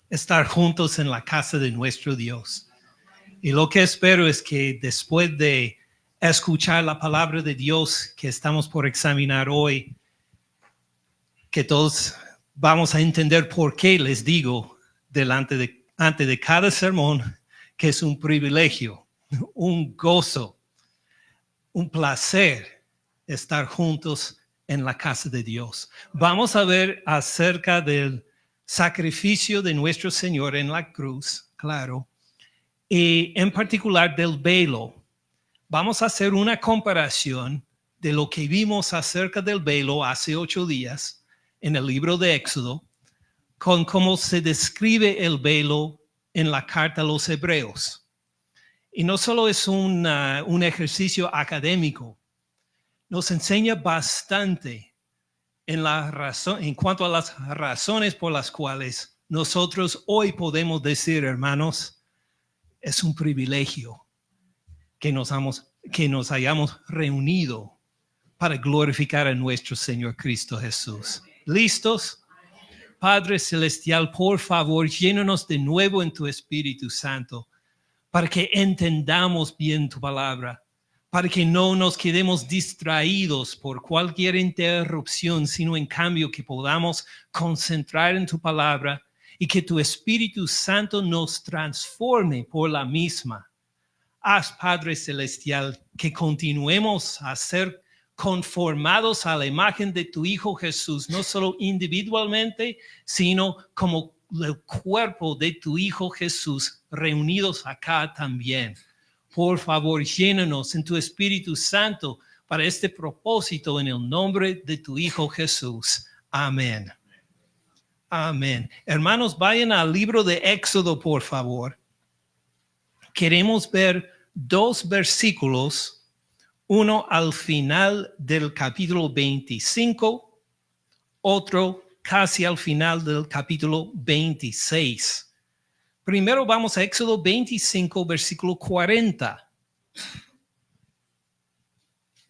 estar juntos en la casa de nuestro Dios. Y lo que espero es que después de escuchar la palabra de Dios que estamos por examinar hoy, que todos vamos a entender por qué les digo antes de cada sermón que es un privilegio, un gozo, un placer estar juntos en la casa de Dios. Vamos a ver acerca del sacrificio de nuestro Señor en la cruz, claro, y en particular del velo. Vamos a hacer una comparación de lo que vimos acerca del velo hace 8 días en el libro de Éxodo con cómo se describe el velo en la carta a los Hebreos. Y no solo es un ejercicio académico, nos enseña bastante en cuanto a las razones por las cuales nosotros hoy podemos decir, hermanos, es un privilegio que nos hayamos reunido para glorificar a nuestro Señor Cristo Jesús. ¿Listos? Padre Celestial, por favor, llénanos de nuevo en tu Espíritu Santo para que entendamos bien tu palabra, para que no nos quedemos distraídos por cualquier interrupción, sino en cambio que podamos concentrar en tu palabra y que tu Espíritu Santo nos transforme por la misma. Haz, Padre Celestial, que continuemos a ser conformados a la imagen de tu Hijo Jesús, no solo individualmente, sino como el cuerpo de tu Hijo Jesús, reunidos acá también. Por favor, llénanos en tu Espíritu Santo para este propósito en el nombre de tu Hijo Jesús. Amén. Amén. Hermanos, vayan al libro de Éxodo, por favor. Queremos ver 2 versículos, uno al final del capítulo 25, otro casi al final del capítulo 26. Primero vamos a Éxodo 25, versículo 40.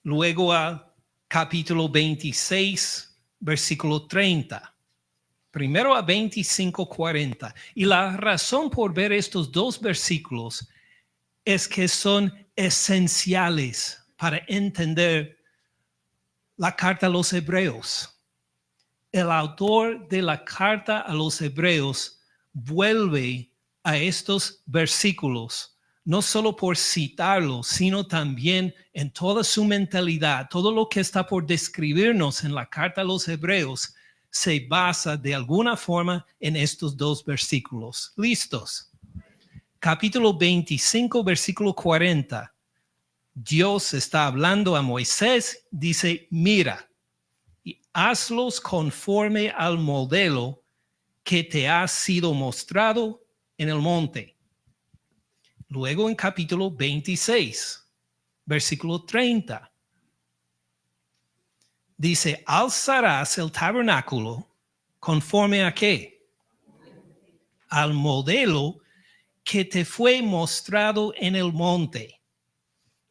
Luego a capítulo 26, versículo 30. Primero a 25, 40. Y la razón por ver estos 2 versículos es que son esenciales para entender la carta a los Hebreos. El autor de la carta a los Hebreos vuelve a estos versículos, no solo por citarlos, sino también en toda su mentalidad. Todo lo que está por describirnos en la carta a los Hebreos se basa de alguna forma en estos 2 versículos. ¿Listos? Capítulo 25, versículo 40. Dios está hablando a Moisés, dice, mira, y hazlos conforme al modelo que te ha sido mostrado en el monte. Luego en capítulo 26, versículo 30, dice, alzarás el tabernáculo conforme a ¿qué? Al modelo que te fue mostrado en el monte.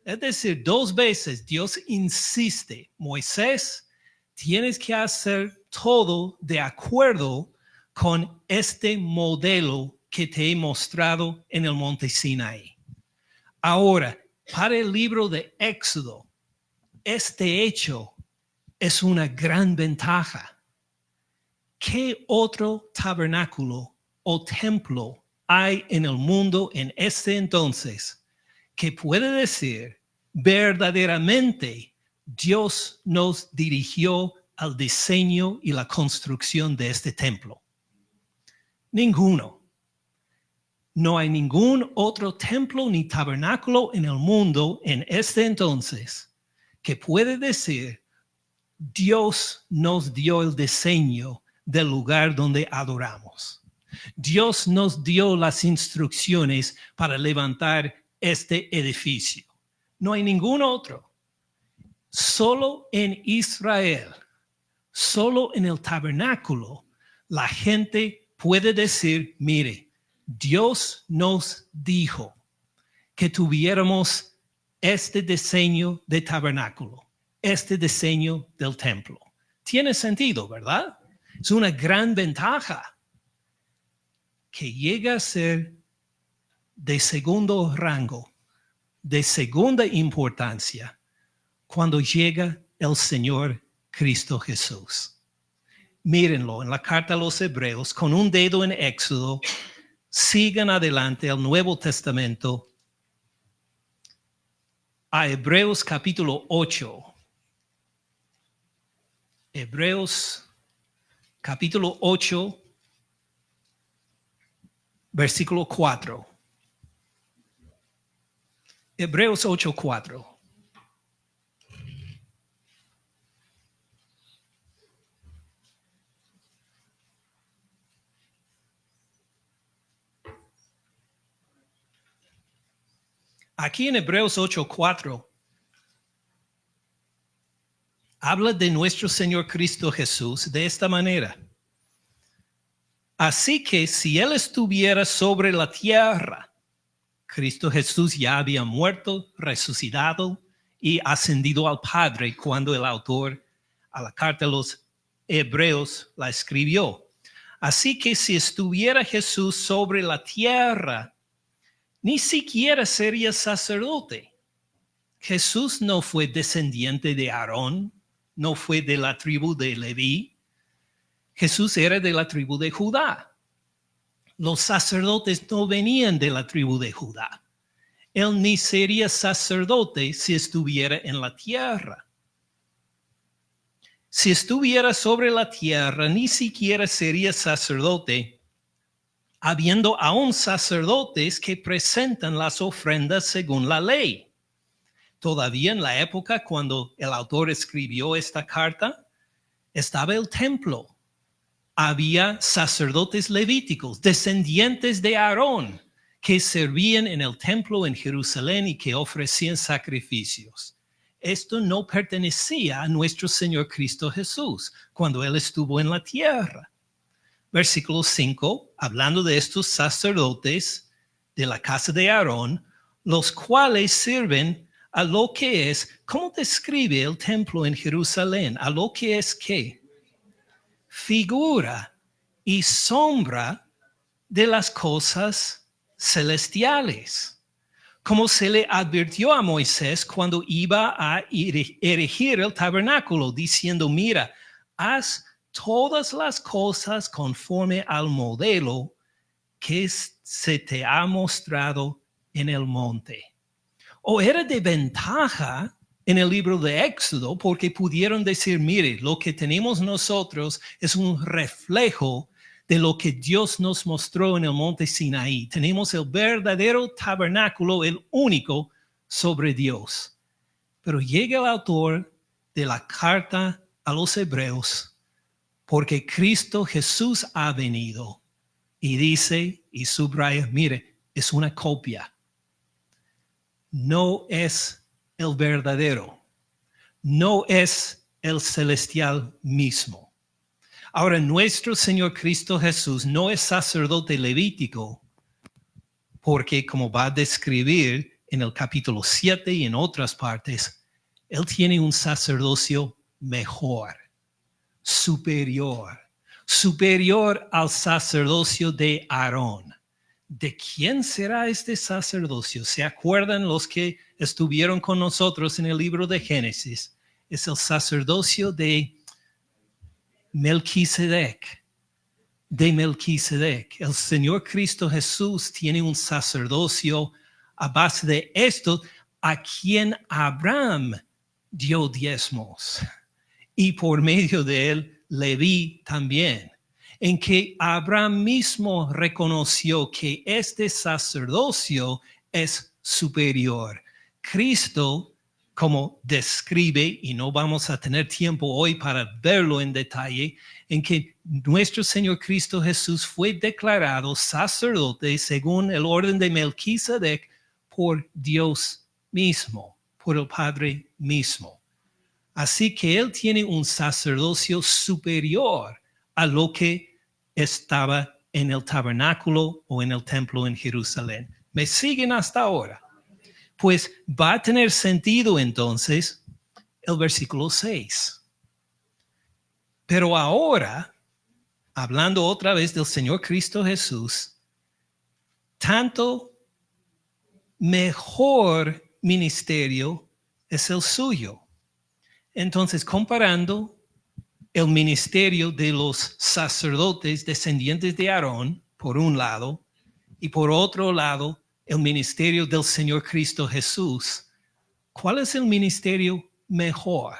Es decir, 2 veces Dios insiste, Moisés, tienes que hacer todo de acuerdo con este modelo que te he mostrado en el monte Sinaí. Ahora, para el libro de Éxodo, este hecho es una gran ventaja. ¿Qué otro tabernáculo o templo hay en el mundo en este entonces que puede decir verdaderamente Dios nos dirigió al diseño y la construcción de este templo? Ninguno. No hay ningún otro templo ni tabernáculo en el mundo en este entonces que puede decir Dios nos dio el diseño del lugar donde adoramos. Dios nos dio las instrucciones para levantar este edificio. No hay ningún otro. Solo en Israel, solo en el tabernáculo, la gente puede decir, mire, Dios nos dijo que tuviéramos este diseño de tabernáculo, este diseño del templo. Tiene sentido, ¿verdad? Es una gran ventaja. que llega a ser de segundo rango, de segunda importancia, cuando llega el Señor Cristo Jesús. Mírenlo en la carta a los Hebreos, con un dedo en Éxodo, sigan adelante al Nuevo Testamento, a Hebreos capítulo 8. Hebreos capítulo 8, versículo 4. Hebreos 8, 4. Aquí en Hebreos 8, 4 habla de nuestro Señor Cristo Jesús de esta manera. Así que si Él estuviera sobre la tierra, Cristo Jesús ya había muerto, resucitado y ascendido al Padre cuando el autor a la carta de los Hebreos la escribió. Así que si estuviera Jesús sobre la tierra, ni siquiera sería sacerdote. Jesús no fue descendiente de Aarón, no fue de la tribu de Leví. Jesús era de la tribu de Judá. Los sacerdotes no venían de la tribu de Judá. Él ni sería sacerdote si estuviera en la tierra. Si estuviera sobre la tierra, ni siquiera sería sacerdote, habiendo aún sacerdotes que presentan las ofrendas según la ley. Todavía en la época cuando el autor escribió esta carta, estaba el templo. Había sacerdotes levíticos, descendientes de Aarón, que servían en el templo en Jerusalén y que ofrecían sacrificios. Esto no pertenecía a nuestro Señor Cristo Jesús cuando Él estuvo en la tierra. Versículo 5, hablando de estos sacerdotes de la casa de Aarón, los cuales sirven a lo que es, ¿cómo describe el templo en Jerusalén? A lo que es ¿qué? Figura y sombra de las cosas celestiales. Como se le advirtió a Moisés cuando iba a erigir el tabernáculo, diciendo, mira, haz todas las cosas conforme al modelo que se te ha mostrado en el monte. O era de ventaja en el libro de Éxodo porque pudieron decir, mire, lo que tenemos nosotros es un reflejo de lo que Dios nos mostró en el monte Sinaí. Tenemos el verdadero tabernáculo, el único sobre Dios. Pero llega el autor de la carta a los Hebreos porque Cristo Jesús ha venido y dice y subraya, mire, es una copia. No es el verdadero, no es el celestial mismo. Ahora, nuestro Señor Cristo Jesús no es sacerdote levítico, porque como va a describir en el capítulo 7 y en otras partes, Él tiene un sacerdocio mejor, superior al sacerdocio de Aarón. ¿De quién será este sacerdocio? ¿Se acuerdan los que estuvieron con nosotros en el libro de Génesis? Es el sacerdocio de Melquisedec. El Señor Cristo Jesús tiene un sacerdocio a base de esto, a quien Abraham dio diezmos. Y por medio de él, Leví también. En que Abraham mismo reconoció que este sacerdocio es superior. Cristo, como describe, y no vamos a tener tiempo hoy para verlo en detalle, en que nuestro Señor Cristo Jesús fue declarado sacerdote según el orden de Melquisedec por Dios mismo, por el Padre mismo. Así que Él tiene un sacerdocio superior a lo que estaba en el tabernáculo o en el templo en Jerusalén. ¿Me siguen hasta ahora? Pues va a tener sentido entonces el versículo 6. Pero ahora, hablando otra vez del Señor Cristo Jesús, tanto mejor ministerio es el suyo. Entonces, comparando el ministerio de los sacerdotes descendientes de Aarón, por un lado, y por otro lado, el ministerio del Señor Cristo Jesús, ¿cuál es el ministerio mejor?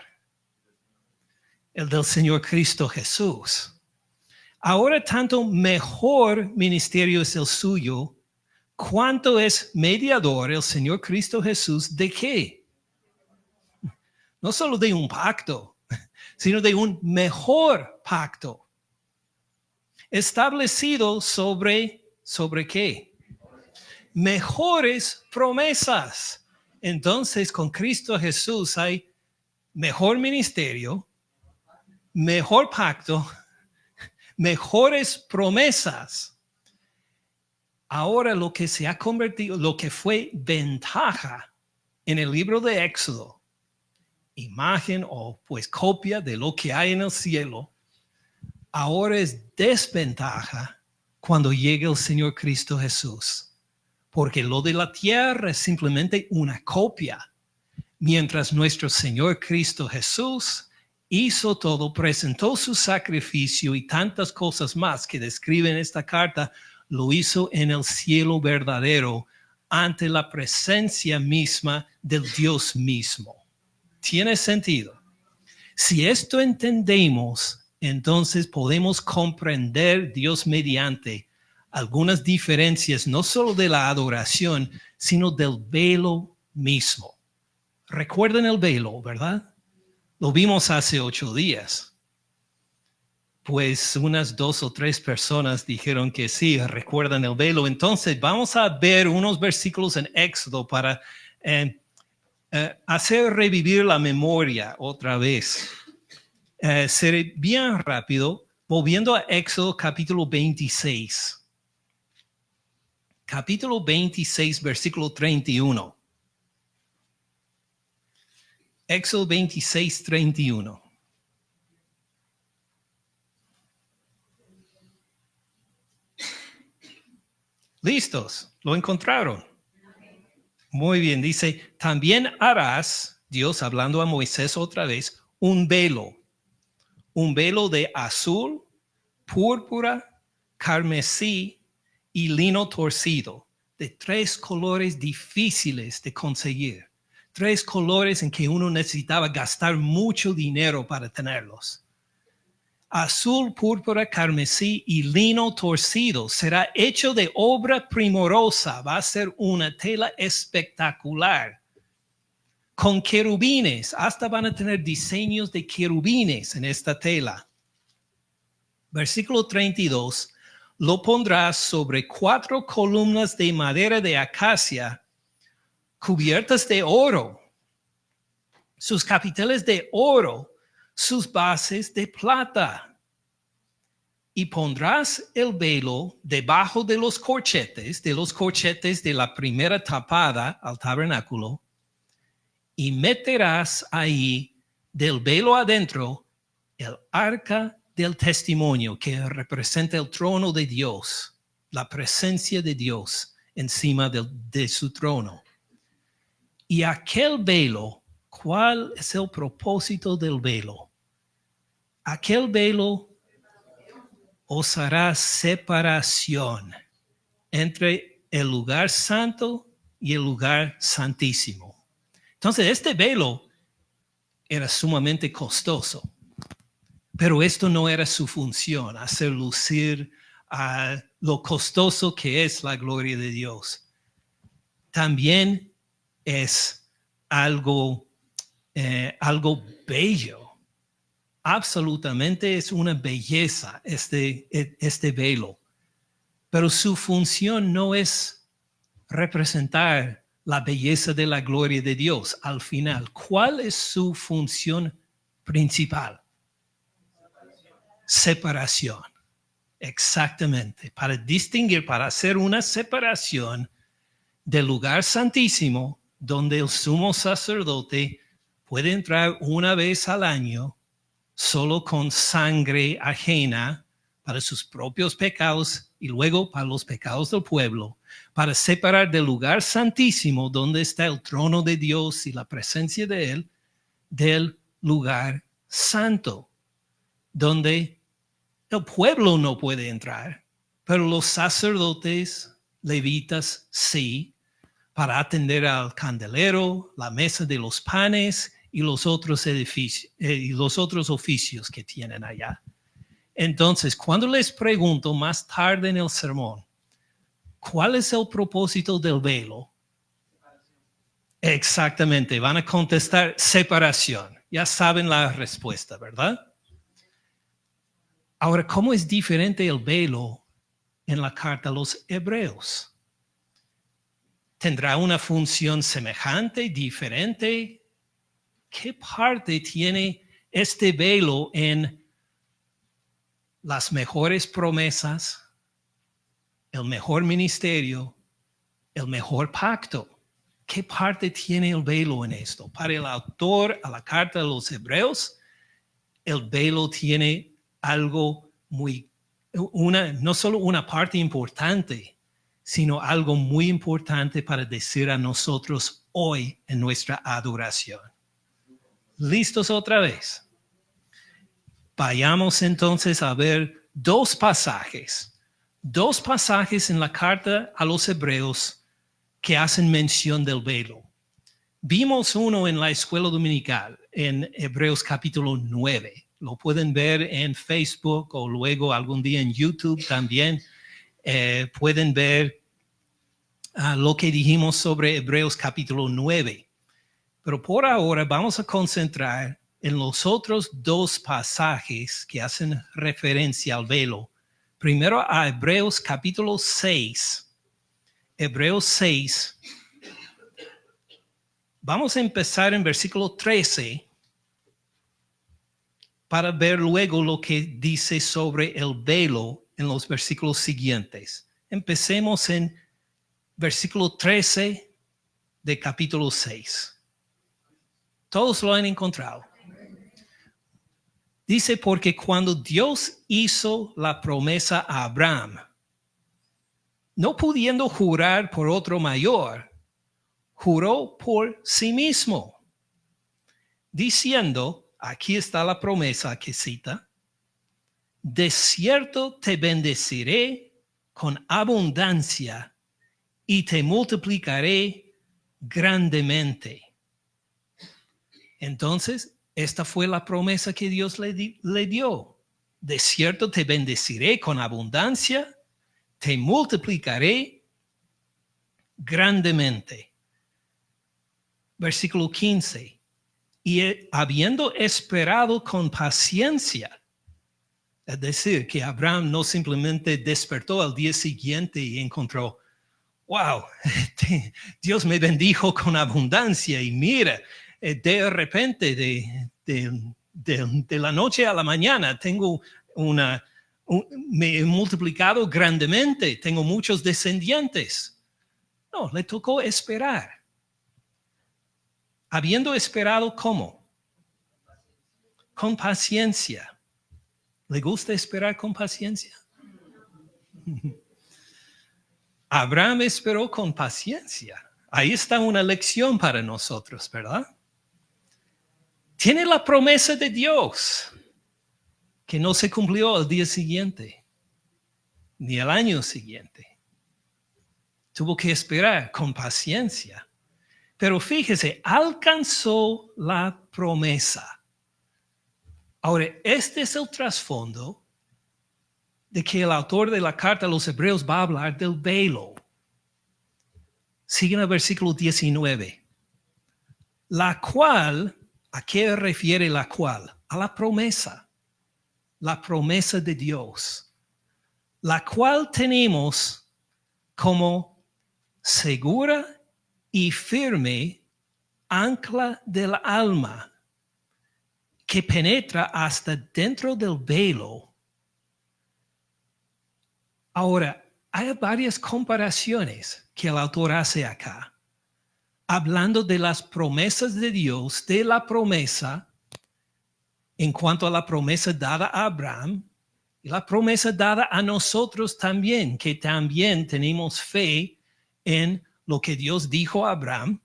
El del Señor Cristo Jesús. Ahora, tanto mejor ministerio es el suyo, ¿cuánto es mediador el Señor Cristo Jesús de qué? No solo de un pacto, sino de un mejor pacto. Establecido ¿sobre qué? Mejores promesas. Entonces, con Cristo Jesús hay mejor ministerio, mejor pacto, mejores promesas. Ahora lo que se ha convertido, lo que fue ventaja en el libro de Éxodo, imagen o pues copia de lo que hay en el cielo, ahora es desventaja cuando llega el Señor Cristo Jesús. Porque lo de la tierra es simplemente una copia. Mientras nuestro Señor Cristo Jesús hizo todo, presentó su sacrificio y tantas cosas más que describe en esta carta, lo hizo en el cielo verdadero, ante la presencia misma del Dios mismo. ¿Tiene sentido? Si esto entendemos, entonces podemos comprender, Dios mediante, algunas diferencias, no solo de la adoración, sino del velo mismo. Recuerden el velo, ¿verdad? Lo vimos hace 8 días. Pues unas 2 o 3 personas dijeron que sí, recuerdan el velo. Entonces vamos a ver unos versículos en Éxodo para hacer revivir la memoria otra vez. Seré bien rápido, volviendo a Éxodo capítulo 26. Capítulo 26, versículo 31. Éxodo 26, 31. ¿Listos? ¿Lo encontraron? Muy bien, dice, también harás, Dios hablando a Moisés otra vez, un velo de azul, púrpura, carmesí y lino torcido, de 3 colores difíciles de conseguir. 3 colores en que uno necesitaba gastar mucho dinero para tenerlos. Azul, púrpura, carmesí y lino torcido. Será hecho de obra primorosa. Va a ser una tela espectacular. Con querubines. Hasta van a tener diseños de querubines en esta tela. Versículo 32. Lo pondrás sobre 4 columnas de madera de acacia cubiertas de oro. Sus capiteles de oro, sus bases de plata. Y pondrás el velo debajo de los corchetes de la primera tapada al tabernáculo, y meterás ahí del velo adentro el arca del testimonio, que representa el trono de Dios, la presencia de Dios encima de su trono. Y aquel velo, ¿cuál es el propósito del velo? Aquel velo os hará separación entre el lugar santo y el lugar santísimo. Entonces, este velo era sumamente costoso, pero esto no era su función, hacer lucir lo costoso que es la gloria de Dios. También es algo bello. Absolutamente es una belleza este velo. Pero su función no es representar la belleza de la gloria de Dios al final. ¿Cuál es su función principal? Separación. Exactamente. Para distinguir, para hacer una separación del lugar santísimo, donde el sumo sacerdote puede entrar una vez al año solo con sangre ajena para sus propios pecados y luego para los pecados del pueblo, para separar del lugar santísimo donde está el trono de Dios y la presencia de Él, del lugar santo, donde el pueblo no puede entrar, pero los sacerdotes, levitas, sí, para atender al candelero, la mesa de los panes y los otros edificios y los otros oficios que tienen allá. Entonces, cuando les pregunto más tarde en el sermón, ¿cuál es el propósito del velo? Exactamente, van a contestar separación. Ya saben la respuesta, ¿verdad? Ahora, ¿cómo es diferente el velo en la carta a los Hebreos? ¿Tendrá una función semejante, diferente? ¿Qué parte tiene este velo en las mejores promesas, el mejor ministerio, el mejor pacto? ¿Qué parte tiene el velo en esto? Para el autor a la carta de los Hebreos, el velo tiene algo no solo una parte importante, sino algo muy importante para decir a nosotros hoy en nuestra adoración. ¿Listos otra vez? Vayamos entonces a ver dos pasajes en la carta a los Hebreos que hacen mención del velo. Vimos uno en la escuela dominical, en Hebreos capítulo 9. Lo pueden ver en Facebook o luego algún día en YouTube también. Pueden ver lo que dijimos sobre Hebreos capítulo 9. Pero por ahora vamos a concentrar en los otros dos pasajes que hacen referencia al velo. Primero a Hebreos capítulo 6. Hebreos 6. Vamos a empezar en versículo 13 para ver luego lo que dice sobre el velo en los versículos siguientes. Empecemos en versículo 13 de capítulo 6. Todos lo han encontrado. Dice, porque cuando Dios hizo la promesa a Abraham, no pudiendo jurar por otro mayor, juró por sí mismo, diciendo, aquí está la promesa que cita, de cierto te bendeciré con abundancia y te multiplicaré grandemente. Entonces, esta fue la promesa que Dios le dio. De cierto te bendeciré con abundancia, te multiplicaré grandemente. Versículo 15. Y habiendo esperado con paciencia, es decir, que Abraham no simplemente despertó al día siguiente y encontró, wow, Dios me bendijo con abundancia y mira, de repente, de la noche a la mañana, tengo me he multiplicado grandemente, tengo muchos descendientes. No, le tocó esperar. Habiendo esperado, ¿cómo? Con paciencia. ¿Le gusta esperar con paciencia? Abraham esperó con paciencia. Ahí está una lección para nosotros, ¿verdad? Tiene la promesa de Dios que no se cumplió al día siguiente, ni el año siguiente. Tuvo que esperar con paciencia. Pero fíjese, alcanzó la promesa. Ahora, este es el trasfondo de que el autor de la carta a los Hebreos va a hablar del velo. Siguen el versículo 19. La cual, ¿a qué refiere la cual? A la promesa de Dios, la cual tenemos como segura y firme ancla del alma, que penetra hasta dentro del velo. Ahora, hay varias comparaciones que el autor hace acá, hablando de las promesas de Dios, de la promesa en cuanto a la promesa dada a Abraham Y la promesa dada a nosotros también, que también tenemos fe en lo que Dios dijo a Abraham,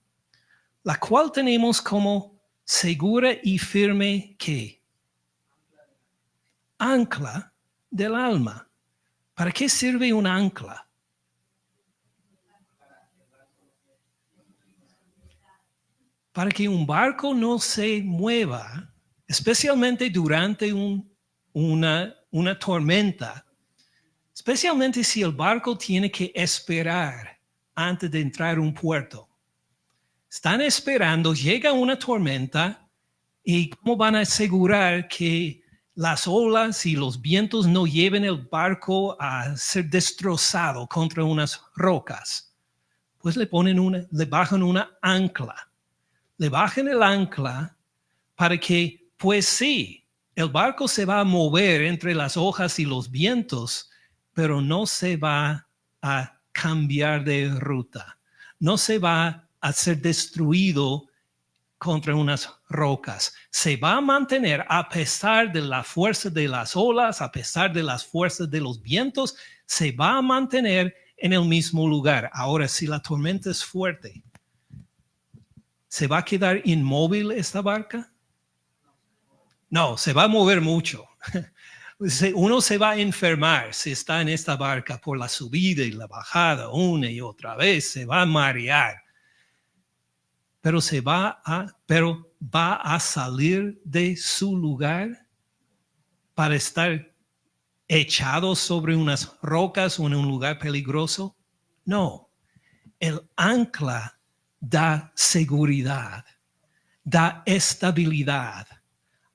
la cual tenemos como segura y firme que ancla del alma. ¿Para qué sirve un ancla? Para que un barco no se mueva, especialmente durante una tormenta, especialmente si el barco tiene que esperar antes de entrar a un puerto. Están esperando, llega una tormenta y ¿cómo van a asegurar que las olas y los vientos no lleven el barco a ser destrozado contra unas rocas? Pues le bajan una ancla. Le bajan el ancla para que, pues sí, el barco se va a mover entre las hojas y los vientos, pero no se va a cambiar de ruta. No se va a ser destruido contra unas rocas. Se va a mantener a pesar de la fuerza de las olas, a pesar de las fuerzas de los vientos, se va a mantener en el mismo lugar. Ahora, si la tormenta es fuerte, ¿se va a quedar inmóvil esta barca? No, se va a mover mucho. Uno se va a enfermar si está en esta barca por la subida y la bajada una y otra vez, se va a marear. Pero va a salir de su lugar para estar echado sobre unas rocas o en un lugar peligroso. No, el ancla da seguridad, da estabilidad,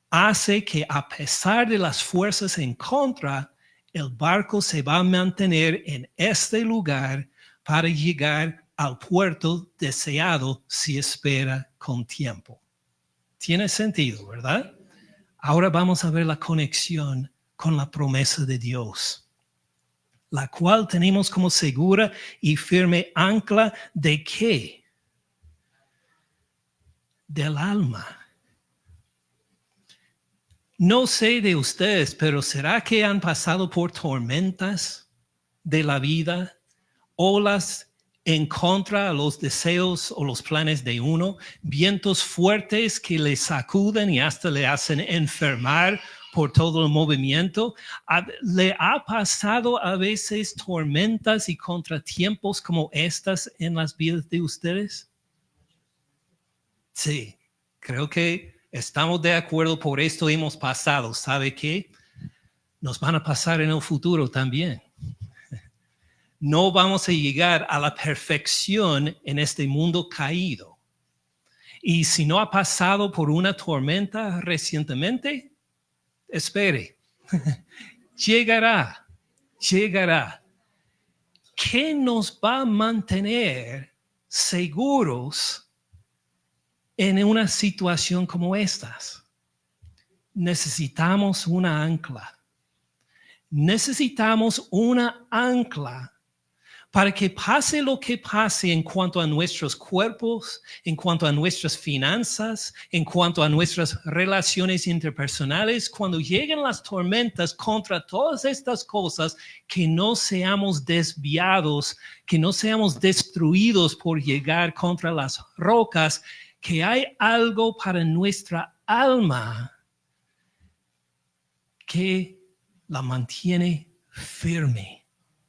hace que a pesar de las fuerzas en contra, el barco se va a mantener en este lugar para llegar al puerto deseado si espera con tiempo. Tiene sentido, ¿verdad? Ahora vamos a ver la conexión con la promesa de Dios, la cual tenemos como segura y firme ancla de ¿qué? Del alma. No sé de ustedes, pero ¿será que han pasado por tormentas de la vida, olas en contra de los deseos o los planes de uno, vientos fuertes que le sacuden y hasta le hacen enfermar por todo el movimiento? ¿Le ha pasado a veces tormentas y contratiempos como estas en las vidas de ustedes? Sí, creo que estamos de acuerdo, por esto hemos pasado. ¿Sabe qué? Nos van a pasar en el futuro también. No vamos a llegar a la perfección en este mundo caído. Y si no ha pasado por una tormenta recientemente, espere. Llegará. ¿Qué nos va a mantener seguros en una situación como estas? Necesitamos una ancla. Necesitamos una ancla para que pase lo que pase en cuanto a nuestros cuerpos, en cuanto a nuestras finanzas, en cuanto a nuestras relaciones interpersonales, cuando lleguen las tormentas contra todas estas cosas, que no seamos desviados, que no seamos destruidos por llegar contra las rocas, que hay algo para nuestra alma que la mantiene firme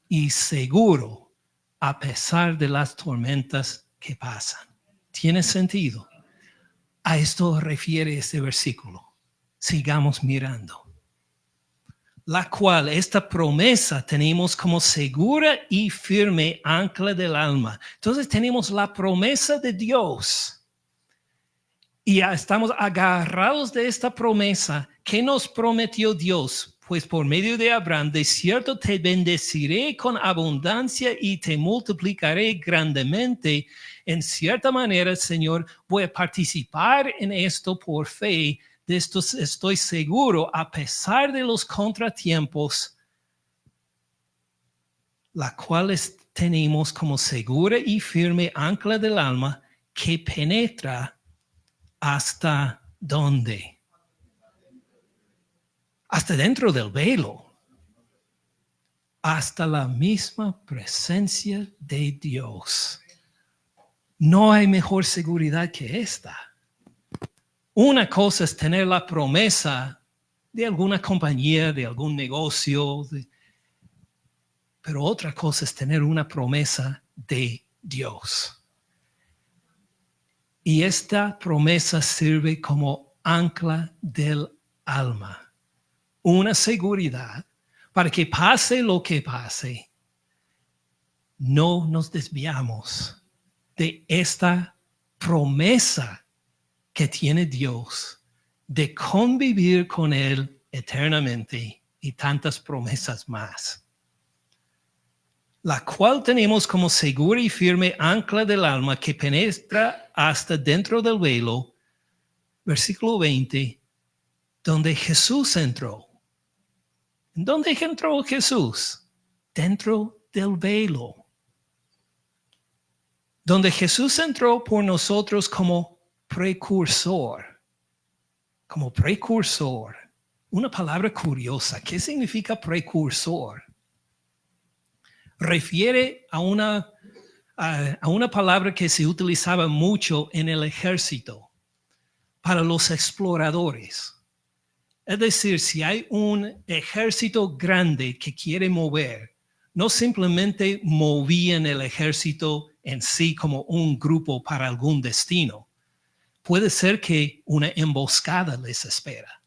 y seguro a pesar de las tormentas que pasan. ¿Tiene sentido? A esto refiere este versículo. Sigamos mirando. La cual, esta promesa tenemos como segura y firme ancla del alma. Entonces tenemos la promesa de Dios. Y ya estamos agarrados de esta promesa. ¿Qué nos prometió Dios? Pues por medio de Abraham, de cierto te bendeciré con abundancia y te multiplicaré grandemente. En cierta manera, Señor, voy a participar en esto por fe. De esto estoy seguro, a pesar de los contratiempos, la cuales tenemos como segura y firme ancla del alma que penetra hasta ¿dónde? Hasta dentro del velo. hasta la misma presencia de Dios. No hay mejor seguridad que esta. Una cosa es tener la promesa de alguna compañía, de algún negocio, pero otra cosa es tener una promesa de Dios. Y esta promesa sirve como ancla del alma, una seguridad para que pase lo que pase, no nos desviamos de esta promesa que tiene Dios de convivir con Él eternamente y tantas promesas más, la cual tenemos como segura y firme ancla del alma que penetra hasta dentro del velo, versículo 20, donde Jesús entró. ¿Dónde entró Jesús? Dentro del velo. Donde Jesús entró por nosotros como precursor. Como precursor. Una palabra curiosa. ¿Qué significa precursor? Refiere a una palabra que se utilizaba mucho en el ejército para los exploradores. Es decir, si hay un ejército grande que quiere mover, no simplemente movían el ejército en sí como un grupo para algún destino. Puede ser que una emboscada les espera.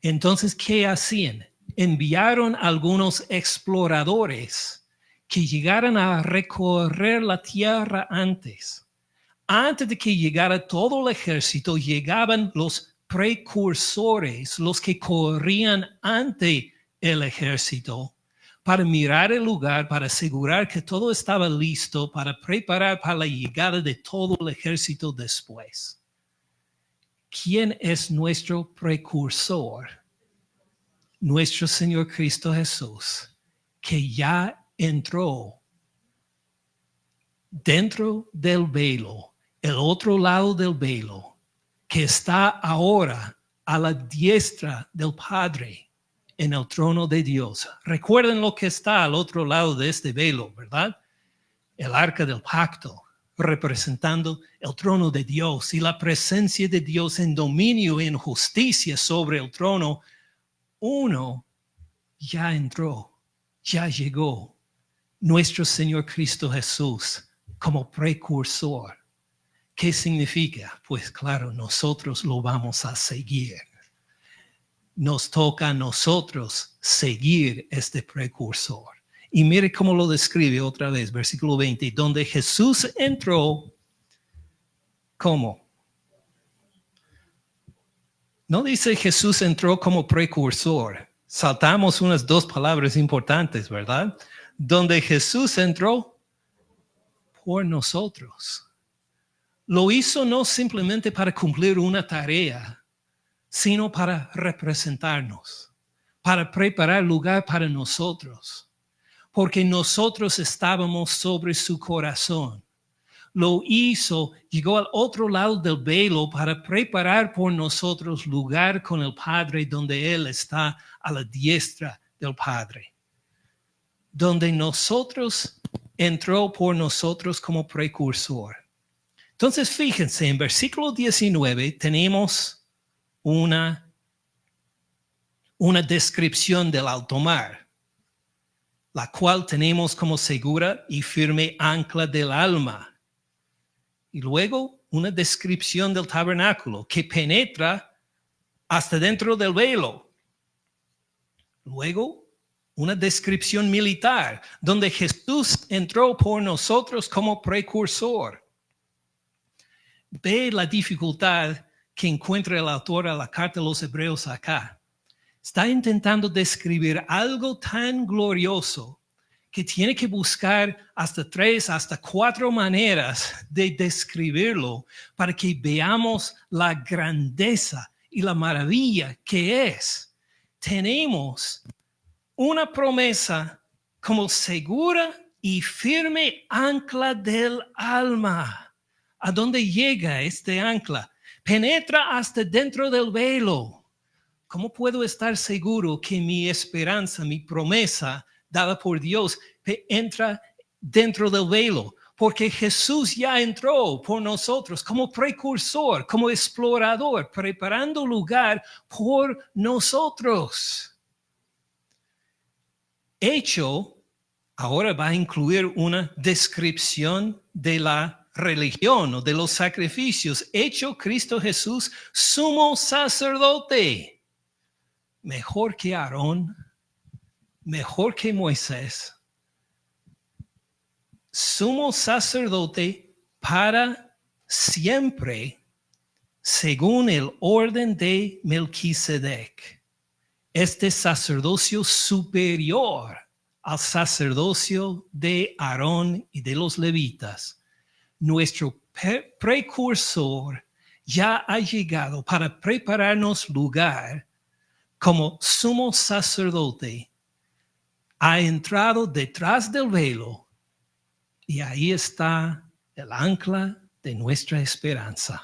Entonces, ¿qué hacían? Enviaron algunos exploradores que llegaran a recorrer la tierra antes. Antes de que llegara todo el ejército, llegaban los precursores, los que corrían ante el ejército, para mirar el lugar, para asegurar que todo estaba listo, para preparar para la llegada de todo el ejército después. ¿Quién es nuestro precursor? Nuestro Señor Cristo Jesús, que ya entró dentro del velo, el otro lado del velo, que está ahora a la diestra del Padre en el trono de Dios. Recuerden lo que está al otro lado de este velo, ¿verdad? El arca del pacto, representando el trono de Dios y la presencia de Dios en dominio y en justicia sobre el trono. Uno ya entró, ya llegó, nuestro Señor Cristo Jesús como precursor. ¿Qué significa? Pues claro, nosotros lo vamos a seguir. Nos toca a nosotros seguir este precursor. Y mire cómo lo describe otra vez, versículo 20, donde Jesús entró, ¿cómo? No dice Jesús entró como precursor. Saltamos unas dos palabras importantes, ¿verdad? Donde Jesús entró por nosotros. Lo hizo no simplemente para cumplir una tarea, sino para representarnos, para preparar lugar para nosotros, porque nosotros estábamos sobre su corazón. Lo hizo, llegó al otro lado del velo para preparar por nosotros lugar con el Padre, donde Él está a la diestra del Padre. Donde nosotros entró por nosotros como precursor. Entonces, fíjense, en versículo 19 tenemos una descripción del alto mar, la cual tenemos como segura y firme ancla del alma. Y luego una descripción del tabernáculo que penetra hasta dentro del velo. Luego una descripción militar donde Jesús entró por nosotros como precursor. Ve la dificultad que encuentra el autor a la carta de los Hebreos acá. Está intentando describir algo tan glorioso que tiene que buscar hasta 3, hasta 4 maneras de describirlo para que veamos la grandeza y la maravilla que es. Tenemos una promesa como segura y firme ancla del alma. ¿A dónde llega este ancla? Penetra hasta dentro del velo. ¿Cómo puedo estar seguro que mi esperanza, mi promesa dada por Dios entra dentro del velo, porque Jesús ya entró por nosotros como precursor, como explorador, preparando lugar por nosotros. Hecho, ahora va a incluir una descripción de la religión o de los sacrificios. Hecho Cristo Jesús sumo sacerdote, mejor que Aarón, mejor que Moisés, sumo sacerdote para siempre, según el orden de Melquisedec. Este sacerdocio superior al sacerdocio de Aarón y de los levitas, nuestro precursor ya ha llegado para prepararnos lugar como sumo sacerdote. Ha entrado detrás del velo y ahí está el ancla de nuestra esperanza.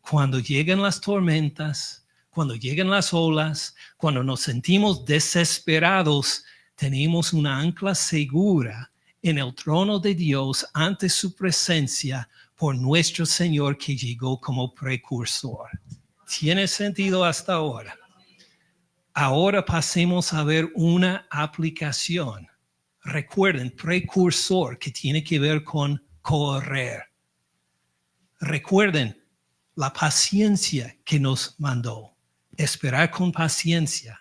Cuando llegan las tormentas, cuando llegan las olas, cuando nos sentimos desesperados, tenemos una ancla segura en el trono de Dios ante su presencia por nuestro Señor que llegó como precursor. ¿Tiene sentido hasta ahora? Ahora pasemos a ver una aplicación. Recuerden, precursor, que tiene que ver con correr. Recuerden la paciencia que nos mandó. Esperar con paciencia.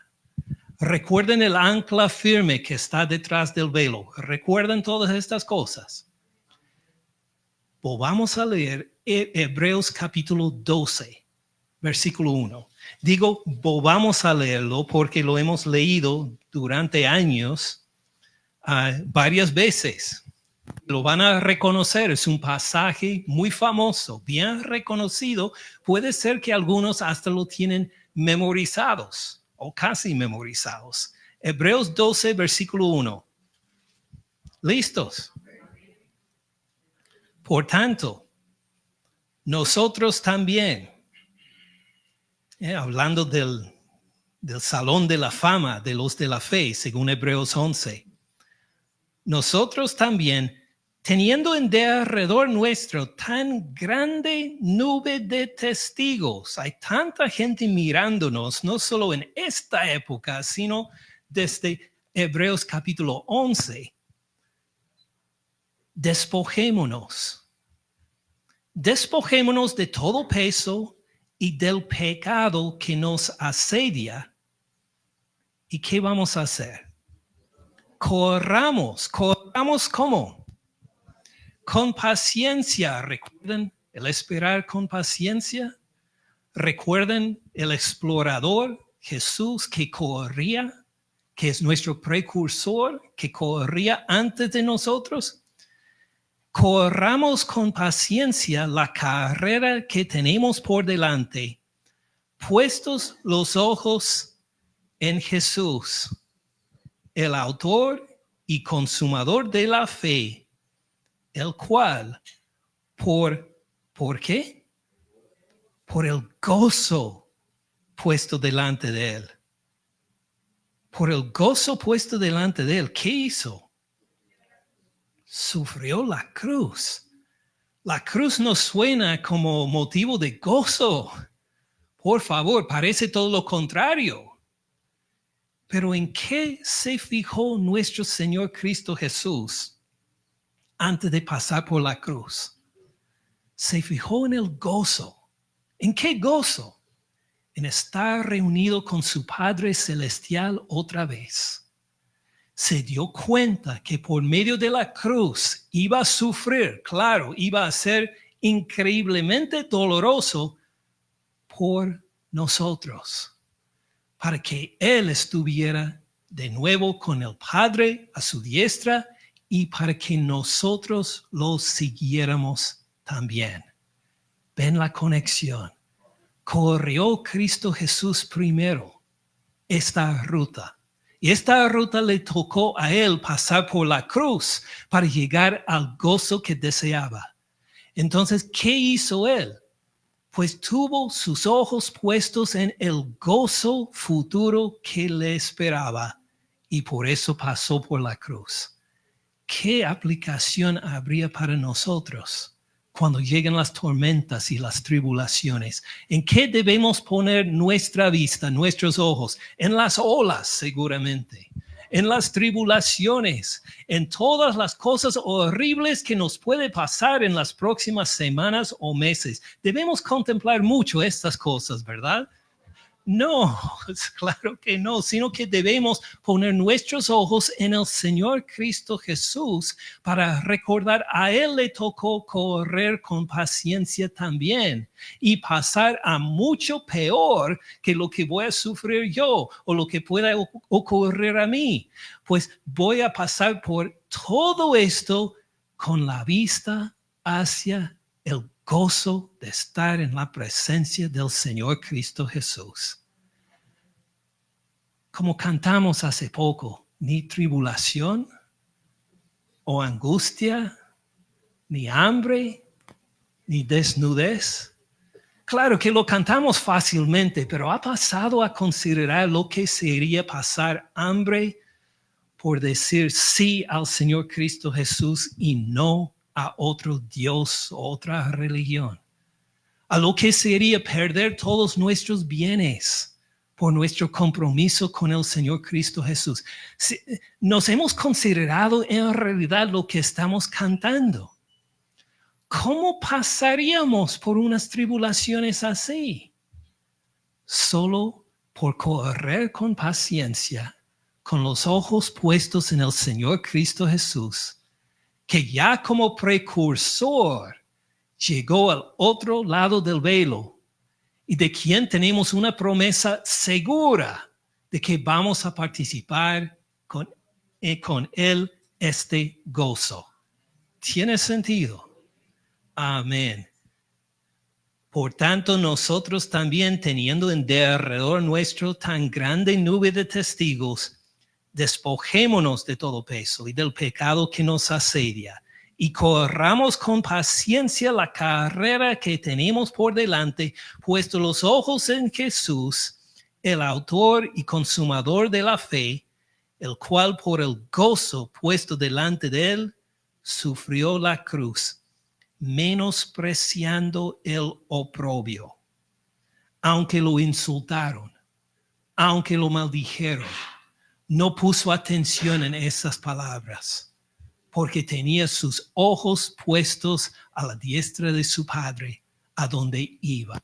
Recuerden el ancla firme que está detrás del velo. Recuerden todas estas cosas. Vamos a leer Hebreos capítulo 12, versículo 1. Digo, vamos a leerlo porque lo hemos leído durante años, varias veces. Lo van a reconocer, es un pasaje muy famoso, bien reconocido. Puede ser que algunos hasta lo tienen memorizados o casi memorizados. Hebreos 12, versículo 1. ¿Listos? Por tanto, nosotros también, hablando del salón de la fama de los de la fe, según Hebreos 11, nosotros también, teniendo en derredor nuestro tan grande nube de testigos, hay tanta gente mirándonos, no solo en esta época, sino desde Hebreos capítulo 11, despojémonos de todo peso y del pecado que nos asedia. ¿Y qué vamos a hacer? Corramos ¿cómo? Con paciencia. ¿Recuerden el esperar con paciencia? ¿Recuerden el explorador Jesús que corría, que es nuestro precursor, que corría antes de nosotros? Corramos con paciencia la carrera que tenemos por delante, puestos los ojos en Jesús, el autor y consumador de la fe, el cual, ¿por qué? Por el gozo puesto delante de él. Por el gozo puesto delante de él, ¿qué hizo? Sufrió la cruz. La cruz nos suena como motivo de gozo. Por favor, parece todo lo contrario. Pero ¿en qué se fijó nuestro Señor Cristo Jesús antes de pasar por la cruz? Se fijó en el gozo. ¿En qué gozo? En estar reunido con su Padre Celestial otra vez. Se dio cuenta que por medio de la cruz iba a sufrir, claro, iba a ser increíblemente doloroso por nosotros, para que Él estuviera de nuevo con el Padre a su diestra y para que nosotros lo siguiéramos también. ¿Ven la conexión? Corrió Cristo Jesús primero esta ruta. Y esta ruta le tocó a él pasar por la cruz para llegar al gozo que deseaba. Entonces, ¿qué hizo él? Pues tuvo sus ojos puestos en el gozo futuro que le esperaba. y por eso pasó por la cruz. ¿Qué aplicación habría para nosotros cuando lleguen las tormentas y las tribulaciones? ¿En qué debemos poner nuestra vista, nuestros ojos? En las olas, seguramente. En las tribulaciones, en todas las cosas horribles que nos puede pasar en las próximas semanas o meses. Debemos contemplar mucho estas cosas, ¿verdad? No, es claro que no, sino que debemos poner nuestros ojos en el Señor Cristo Jesús para recordar a Él le tocó correr con paciencia también y pasar a mucho peor que lo que voy a sufrir yo o lo que pueda ocurrir a mí. Pues voy a pasar por todo esto con la vista hacia el gozo de estar en la presencia del Señor Cristo Jesús. Como cantamos hace poco, ni tribulación o angustia, ni hambre, ni desnudez. Claro que lo cantamos fácilmente, pero ¿ha pasado a considerar lo que sería pasar hambre por decir sí al Señor Cristo Jesús y no a otro Dios o otra religión? A lo que sería perder todos nuestros bienes por nuestro compromiso con el Señor Cristo Jesús. Nos hemos considerado en realidad lo que estamos cantando. ¿Cómo pasaríamos por unas tribulaciones así? Solo por correr con paciencia, con los ojos puestos en el Señor Cristo Jesús, que ya como precursor llegó al otro lado del velo y de quien tenemos una promesa segura de que vamos a participar con Él este gozo. ¿Tiene sentido? Amén. Por tanto, nosotros también, teniendo en derredor nuestro tan grande nube de testigos, despojémonos de todo peso y del pecado que nos asedia, y corramos con paciencia la carrera que tenemos por delante, puesto los ojos en Jesús, el autor y consumador de la fe, el cual por el gozo puesto delante de él, sufrió la cruz, menospreciando el oprobio, aunque lo insultaron, aunque lo maldijeron. No puso atención en esas palabras, porque tenía sus ojos puestos a la diestra de su Padre, a donde iba.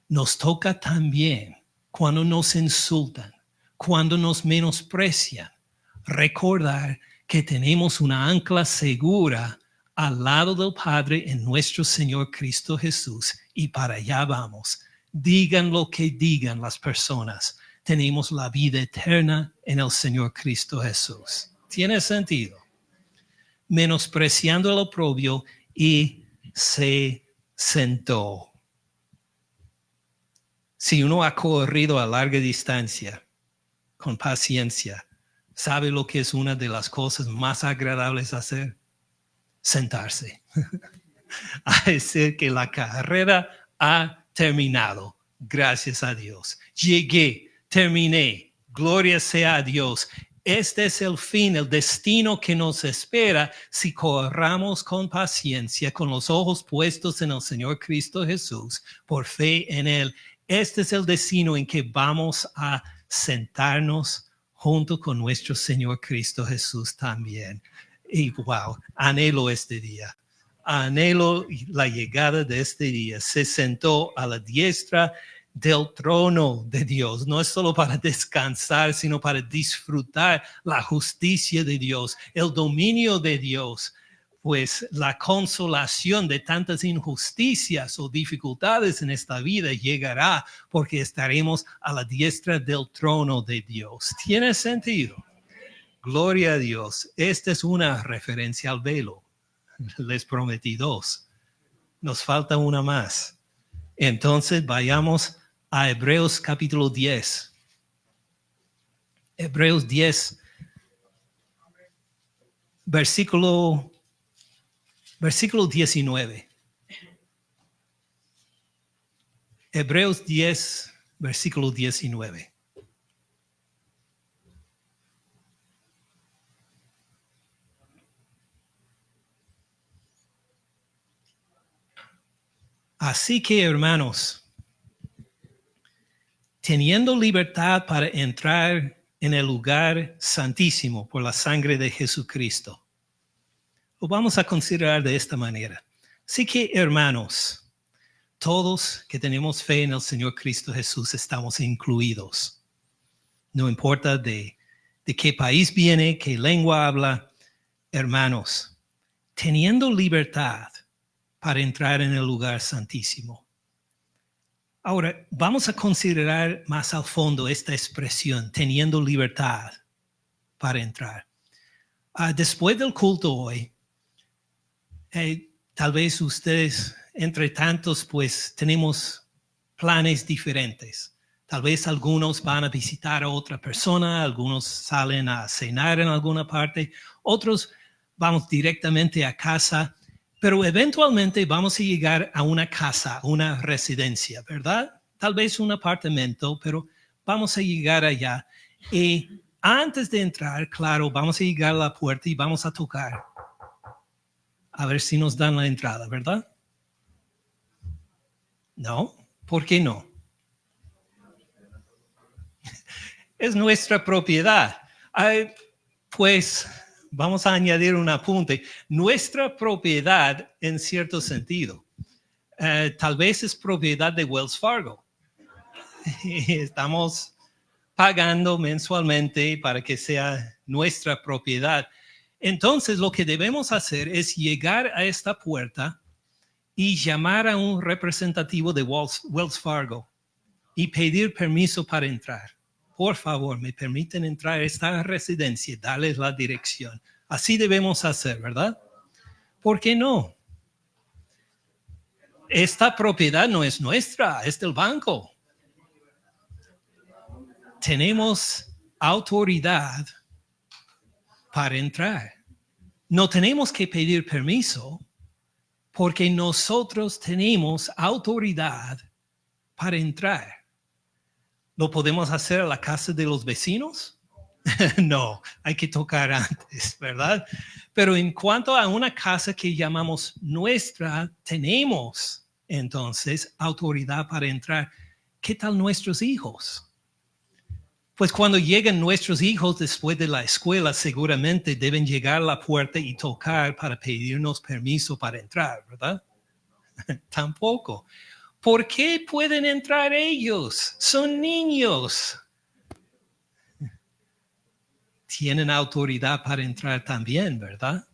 Nos toca también, cuando nos insultan, cuando nos menosprecian, recordar que tenemos una ancla segura al lado del Padre en nuestro Señor Cristo Jesús, y para allá vamos. Digan lo que digan las personas, tenemos la vida eterna en el Señor Cristo Jesús. ¿Tiene sentido? Menospreciando el oprobio, y se sentó. Si uno ha corrido a larga distancia con paciencia, ¿sabe lo que es una de las cosas más agradables hacer? Sentarse. A decir que la carrera ha terminado. Gracias a Dios. Llegué, terminé. Gloria sea a Dios. Este es el fin, el destino que nos espera si corramos con paciencia, con los ojos puestos en el Señor Cristo Jesús, por fe en Él. Este es el destino en que vamos a sentarnos junto con nuestro Señor Cristo Jesús también. Y wow, anhelo este día. Anhelo la llegada de este día. Se sentó a la diestra del trono de Dios. No es solo para descansar, sino para disfrutar la justicia de Dios, el dominio de Dios. Pues la consolación de tantas injusticias o dificultades en esta vida llegará porque estaremos a la diestra del trono de Dios. ¿Tiene sentido? Gloria a Dios. Esta es una referencia al velo. Les prometí dos. Nos falta una más. Entonces vayamos a Hebreos capítulo 10. Hebreos 10, versículo 19. Hebreos 10, versículo 19. Así que, hermanos, teniendo libertad para entrar en el lugar santísimo por la sangre de Jesucristo. Lo vamos a considerar de esta manera. Así que, hermanos, todos que tenemos fe en el Señor Cristo Jesús estamos incluidos. No importa de qué país viene, qué lengua habla, hermanos, teniendo libertad para entrar en el lugar santísimo. Ahora, vamos a considerar más al fondo esta expresión, teniendo libertad para entrar. Después del culto hoy, tal vez ustedes, entre tantos, pues tenemos planes diferentes. Tal vez algunos van a visitar a otra persona, algunos salen a cenar en alguna parte, otros vamos directamente a casa, pero eventualmente vamos a llegar a una casa, una residencia, ¿verdad? Tal vez un apartamento, pero vamos a llegar allá. Y antes de entrar, claro, vamos a llegar a la puerta y vamos a tocar. A ver si nos dan la entrada, ¿verdad? No, ¿por qué no? Es nuestra propiedad. Pues vamos a añadir un apunte. Nuestra propiedad en cierto sentido. Tal vez es propiedad de Wells Fargo. Estamos pagando mensualmente para que sea nuestra propiedad. Entonces lo que debemos hacer es llegar a esta puerta y llamar a un representativo de Wells Fargo y pedir permiso para entrar. Por favor, me permiten entrar a esta residencia, darles la dirección. Así debemos hacer, ¿verdad? ¿Por qué no? Esta propiedad no es nuestra, es del banco. Tenemos autoridad para entrar. No tenemos que pedir permiso porque nosotros tenemos autoridad para entrar. ¿Lo podemos hacer a la casa de los vecinos? No, hay que tocar antes, ¿verdad? Pero en cuanto a una casa que llamamos nuestra, tenemos entonces autoridad para entrar. ¿Qué tal nuestros hijos? Pues cuando llegan nuestros hijos después de la escuela, seguramente deben llegar a la puerta y tocar para pedirnos permiso para entrar, ¿verdad? Tampoco. ¿Por qué pueden entrar ellos? Son niños. Tienen autoridad para entrar también, ¿verdad?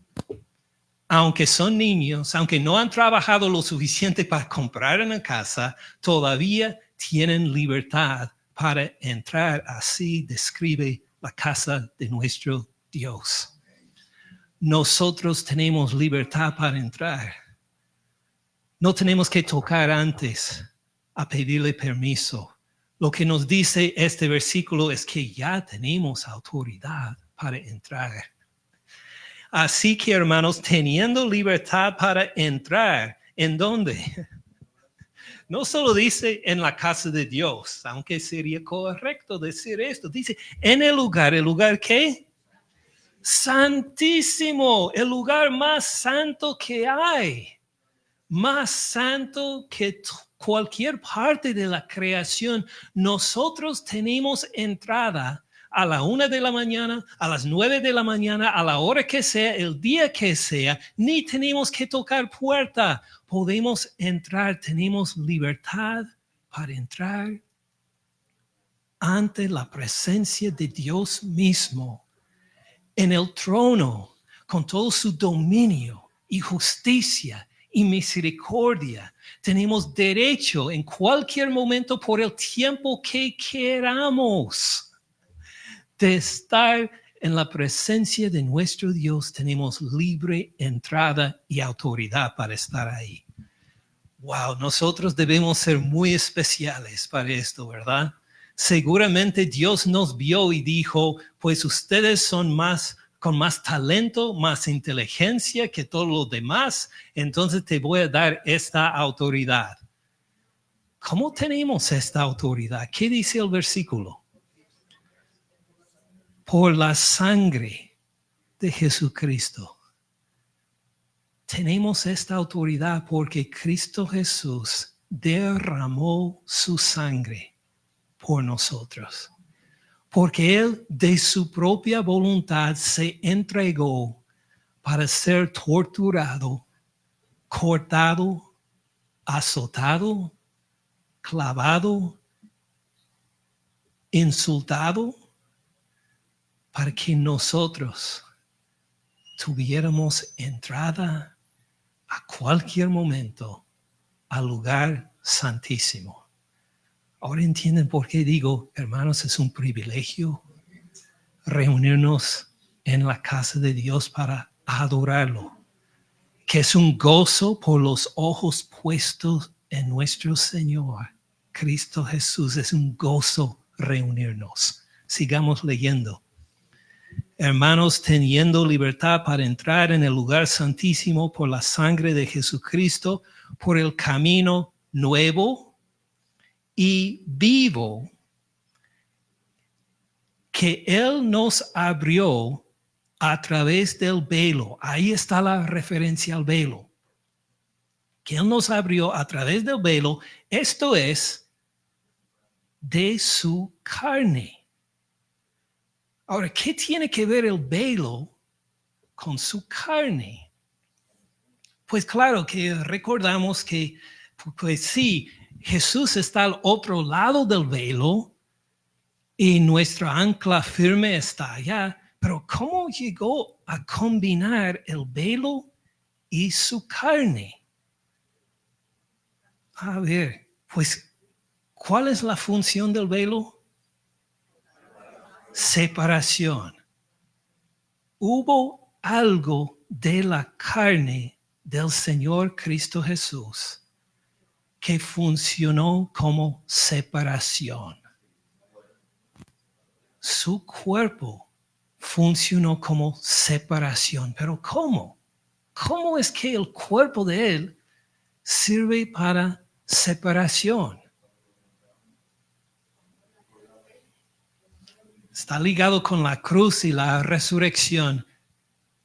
Aunque son niños, aunque no han trabajado lo suficiente para comprar una casa, todavía tienen libertad para entrar. Así describe la casa de nuestro Dios. Nosotros tenemos libertad para entrar. No tenemos que tocar antes a pedirle permiso. Lo que nos dice este versículo es que ya tenemos autoridad para entrar. Así que, hermanos, teniendo libertad para entrar, ¿en dónde? No solo dice en la casa de Dios, aunque sería correcto decir esto, dice en ¿el lugar qué? Santísimo, el lugar más santo que hay. Más santo que cualquier parte de la creación. Nosotros tenemos entrada a la 1 de la mañana, a las 9 de la mañana, a la hora que sea, el día que sea. Ni tenemos que tocar puerta. Podemos entrar, tenemos libertad para entrar ante la presencia de Dios mismo en el trono con todo su dominio y justicia y misericordia. Tenemos derecho en cualquier momento por el tiempo que queramos de estar en la presencia de nuestro Dios. Tenemos libre entrada y autoridad para estar ahí. Wow, nosotros debemos ser muy especiales para esto, ¿verdad? Seguramente Dios nos vio y dijo, pues ustedes son con más talento, más inteligencia que todos los demás, entonces te voy a dar esta autoridad. ¿Cómo tenemos esta autoridad? ¿Qué dice el versículo? Por la sangre de Jesucristo. tenemos esta autoridad porque Cristo Jesús derramó su sangre por nosotros. Porque Él de su propia voluntad se entregó para ser torturado, cortado, azotado, clavado, insultado, para que nosotros tuviéramos entrada a cualquier momento al lugar santísimo. Ahora entienden por qué digo, hermanos, es un privilegio reunirnos en la casa de Dios para adorarlo, que es un gozo por los ojos puestos en nuestro Señor, Cristo Jesús. Es un gozo reunirnos. Sigamos leyendo. Hermanos, teniendo libertad para entrar en el lugar santísimo por la sangre de Jesucristo, por el camino nuevo y vivo que Él nos abrió a través del velo. Ahí está la referencia al velo. Que Él nos abrió a través del velo, esto es, de su carne. Ahora, ¿qué tiene que ver el velo con su carne? Pues claro que recordamos que, pues sí, Jesús está al otro lado del velo y nuestra ancla firme está allá. Pero ¿cómo llegó a combinar el velo y su carne? A ver, pues, ¿cuál es la función del velo? Separación. Hubo algo de la carne del Señor Cristo Jesús que funcionó como separación. Su cuerpo funcionó como separación. ¿Pero cómo? ¿Cómo es que el cuerpo de Él sirve para separación? Está ligado con la cruz y la resurrección.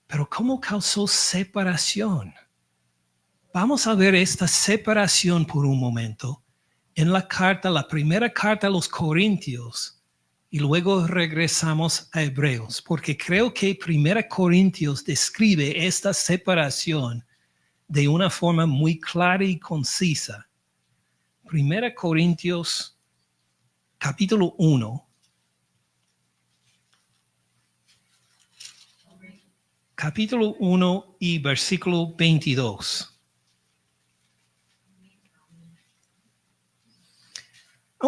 Pero ¿cómo causó separación? Vamos a ver esta separación por un momento en la primera carta a los Corintios, y luego regresamos a Hebreos, porque creo que 1 Corintios describe esta separación de una forma muy clara y concisa. 1 Corintios, capítulo 1. Capítulo 1 y versículo 22.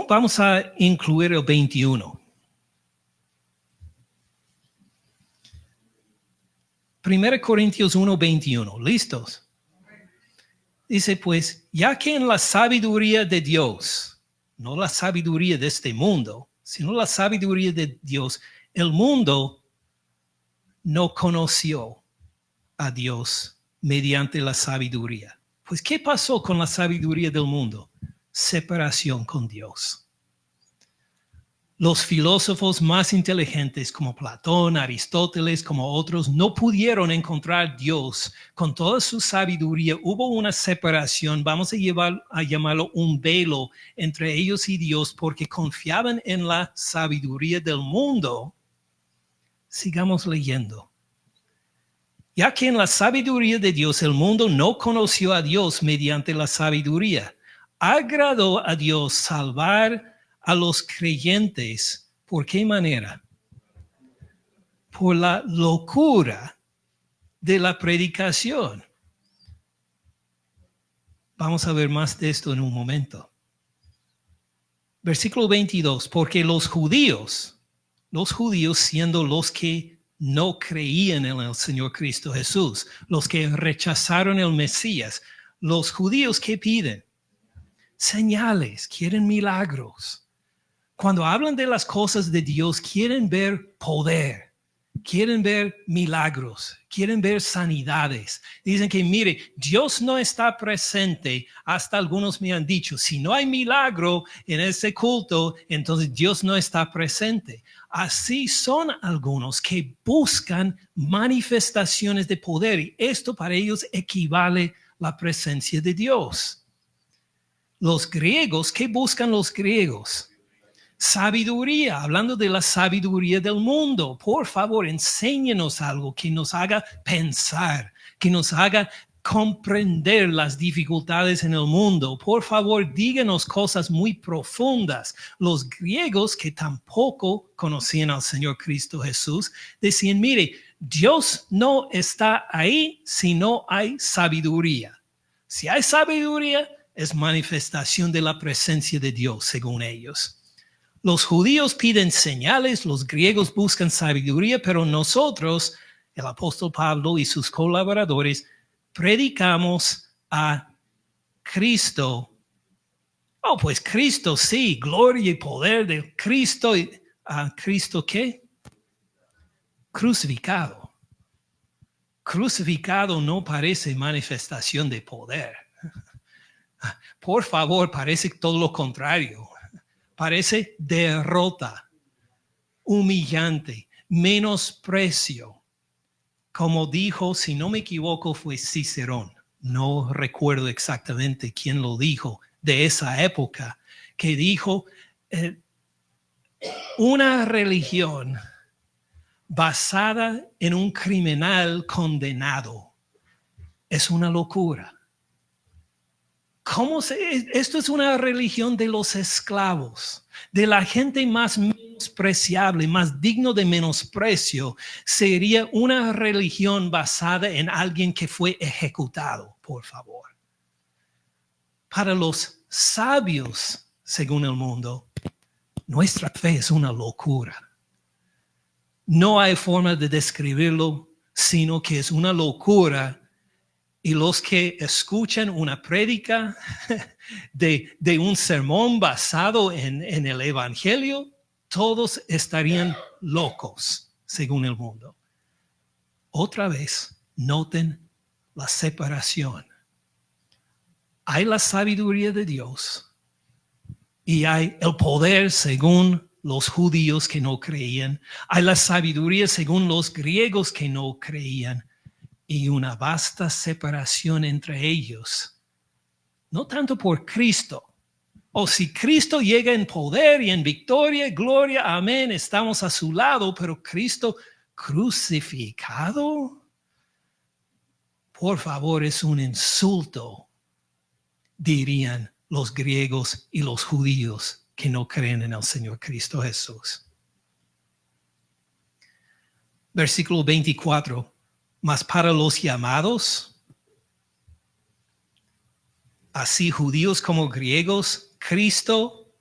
Vamos a incluir el 21. 1 Corintios 1, 21. ¿Listos? Dice pues, ya que en la sabiduría de Dios, no la sabiduría de este mundo, sino la sabiduría de Dios, el mundo no conoció a Dios mediante la sabiduría. Pues, ¿qué pasó con la sabiduría del mundo? Separación con Dios. Los filósofos más inteligentes como Platón, Aristóteles, como otros, no pudieron encontrar a Dios con toda su sabiduría. Hubo una separación, vamos a llamarlo un velo entre ellos y Dios, porque confiaban en la sabiduría del mundo. Sigamos leyendo. Ya que en la sabiduría de Dios el mundo no conoció a Dios mediante la sabiduría, agradó a Dios salvar a los creyentes. ¿Por qué manera? Por la locura de la predicación. Vamos a ver más de esto en un momento. Versículo 22. Porque los judíos siendo los que no creían en el Señor Cristo Jesús, los que rechazaron el Mesías, los judíos que piden señales, quieren milagros. Cuando hablan de las cosas de Dios, quieren ver poder, quieren ver milagros, quieren ver sanidades. Dicen que, mire, Dios no está presente. Hasta algunos me han dicho, si no hay milagro en ese culto, entonces Dios no está presente. Así son algunos que buscan manifestaciones de poder y esto para ellos equivale a la presencia de Dios. Los griegos, ¿qué buscan los griegos? Sabiduría, hablando de la sabiduría del mundo. Por favor, enséñenos algo que nos haga pensar, que nos haga comprender las dificultades en el mundo. Por favor, díganos cosas muy profundas. Los griegos que tampoco conocían al Señor Cristo Jesús decían, mire, Dios no está ahí si no hay sabiduría. Si hay sabiduría, es manifestación de la presencia de Dios, según ellos. Los judíos piden señales, los griegos buscan sabiduría, pero nosotros, el apóstol Pablo y sus colaboradores, predicamos a Cristo. Oh, pues Cristo, sí, gloria y poder de Cristo. ¿A Cristo qué? Crucificado. Crucificado no parece manifestación de poder. Por favor, parece todo lo contrario. Parece derrota, humillante, menosprecio. Como dijo, si no me equivoco, fue Cicerón. No recuerdo exactamente quién lo dijo de esa época, que dijo, una religión basada en un criminal condenado es una locura. Esto es una religión de los esclavos, de la gente más menospreciable, más digno de menosprecio. Sería una religión basada en alguien que fue ejecutado, por favor. Para los sabios, según el mundo, nuestra fe es una locura. No hay forma de describirlo, sino que es una locura. Y los que escuchan una prédica de un sermón basado en el evangelio, todos estarían locos, según el mundo. Otra vez, noten la separación. Hay la sabiduría de Dios y hay el poder según los judíos que no creían. Hay la sabiduría según los griegos que no creían. Y una vasta separación entre ellos. No tanto por Cristo. O si Cristo llega en poder y en victoria, gloria, amén, estamos a su lado, pero Cristo crucificado, por favor, es un insulto, dirían los griegos y los judíos que no creen en el Señor Cristo Jesús. Versículo 24. Mas para los llamados, así judíos como griegos, Cristo,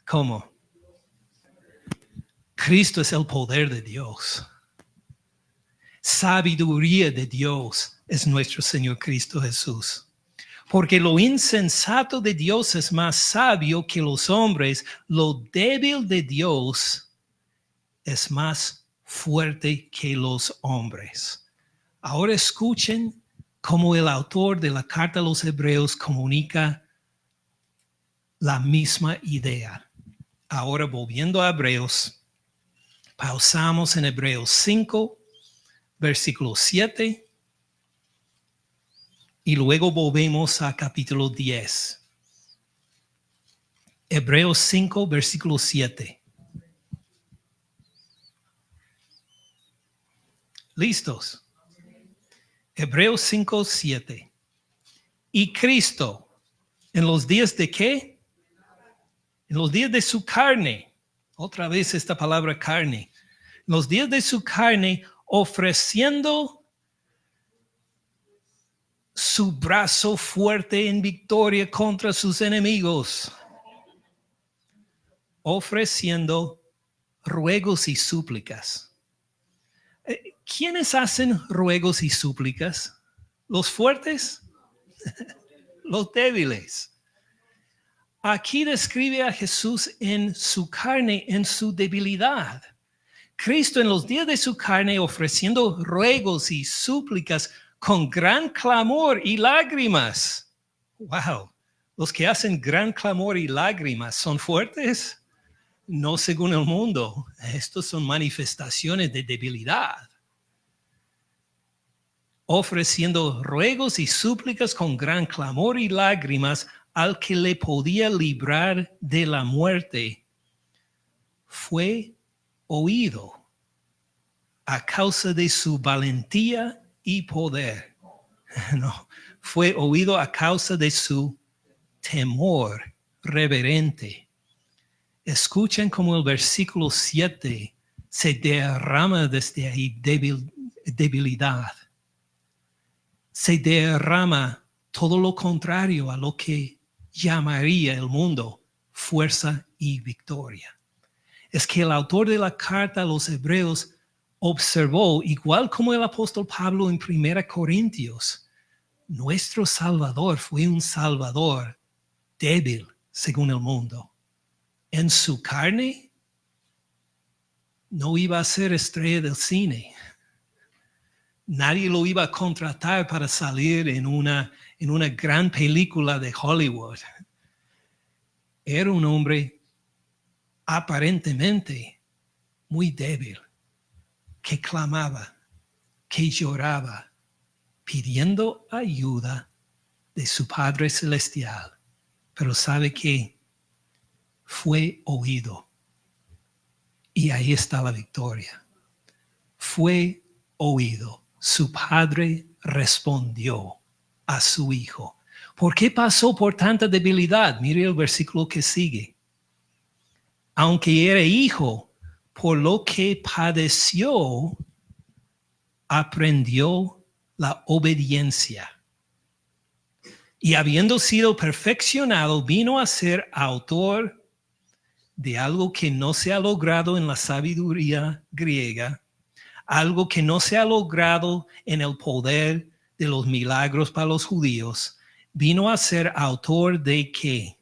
¿cómo? Cristo es el poder de Dios. Sabiduría de Dios es nuestro Señor Cristo Jesús. Porque lo insensato de Dios es más sabio que los hombres, lo débil de Dios es más fuerte que los hombres. Ahora escuchen cómo el autor de la carta a los Hebreos comunica la misma idea. Ahora volviendo a Hebreos, pausamos en Hebreos 5, versículo 7, y luego volvemos a capítulo 10. Hebreos 5, versículo 7. ¿Listos? Hebreos 5, 7. Y Cristo, ¿en los días de qué? En los días de su carne. Otra vez esta palabra carne. En los días de su carne, ofreciendo su brazo fuerte en victoria contra sus enemigos. Ofreciendo ruegos y súplicas. ¿Quiénes hacen ruegos y súplicas? ¿Los fuertes? Los débiles. Aquí describe a Jesús en su carne, en su debilidad. Cristo en los días de su carne ofreciendo ruegos y súplicas con gran clamor y lágrimas. Wow, los que hacen gran clamor y lágrimas son fuertes. No según el mundo. Estos son manifestaciones de debilidad. Ofreciendo ruegos y súplicas con gran clamor y lágrimas al que le podía librar de la muerte, fue oído a causa de su valentía y poder. No, fue oído a causa de su temor reverente. Escuchen como el versículo 7 se derrama desde ahí debilidad. Se derrama todo lo contrario a lo que llamaría el mundo fuerza y victoria. Es que el autor de la carta a los Hebreos observó, igual como el apóstol Pablo en 1 Corintios, nuestro Salvador fue un Salvador débil según el mundo. En su carne no iba a ser estrella del cine. Nadie lo iba a contratar para salir en una gran película de Hollywood. Era un hombre aparentemente muy débil, que clamaba, que lloraba, pidiendo ayuda de su Padre Celestial. Pero sabe que fue oído. Y ahí está la victoria. Fue oído. Su padre respondió a su hijo. ¿Por qué pasó por tanta debilidad? Mire el versículo que sigue. Aunque era hijo, por lo que padeció, aprendió la obediencia. Y habiendo sido perfeccionado, vino a ser autor de algo que no se ha logrado en la sabiduría griega, algo que no se ha logrado en el poder de los milagros para los judíos, vino a ser autor de ¿qué?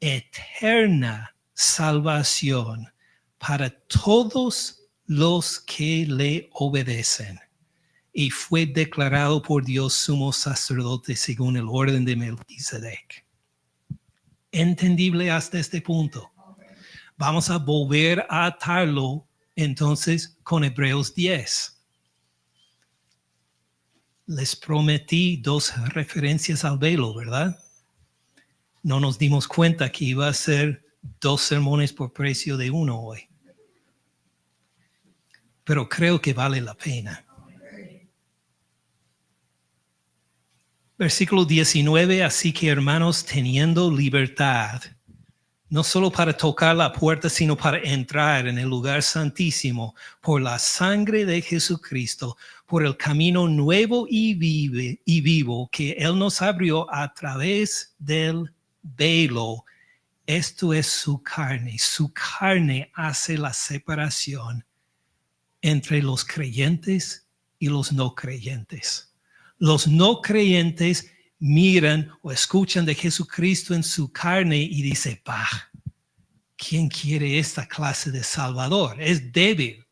Eterna salvación para todos los que le obedecen. Y fue declarado por Dios sumo sacerdote según el orden de Melquisedec. Entendible hasta este punto. Vamos a volver a atarlo entonces con Hebreos 10. Les prometí 2 referencias al velo, ¿verdad? No nos dimos cuenta que iba a ser 2 sermones por precio de 1 hoy. Pero creo que vale la pena. Versículo 19, así que hermanos, teniendo libertad, no solo para tocar la puerta, sino para entrar en el lugar santísimo por la sangre de Jesucristo, por el camino nuevo y vivo que Él nos abrió a través del velo. Esto es su carne. Su carne hace la separación entre los creyentes y los no creyentes. Los no creyentes miran o escuchan de Jesucristo en su carne y dicen, ¿quién quiere esta clase de Salvador? Es débil.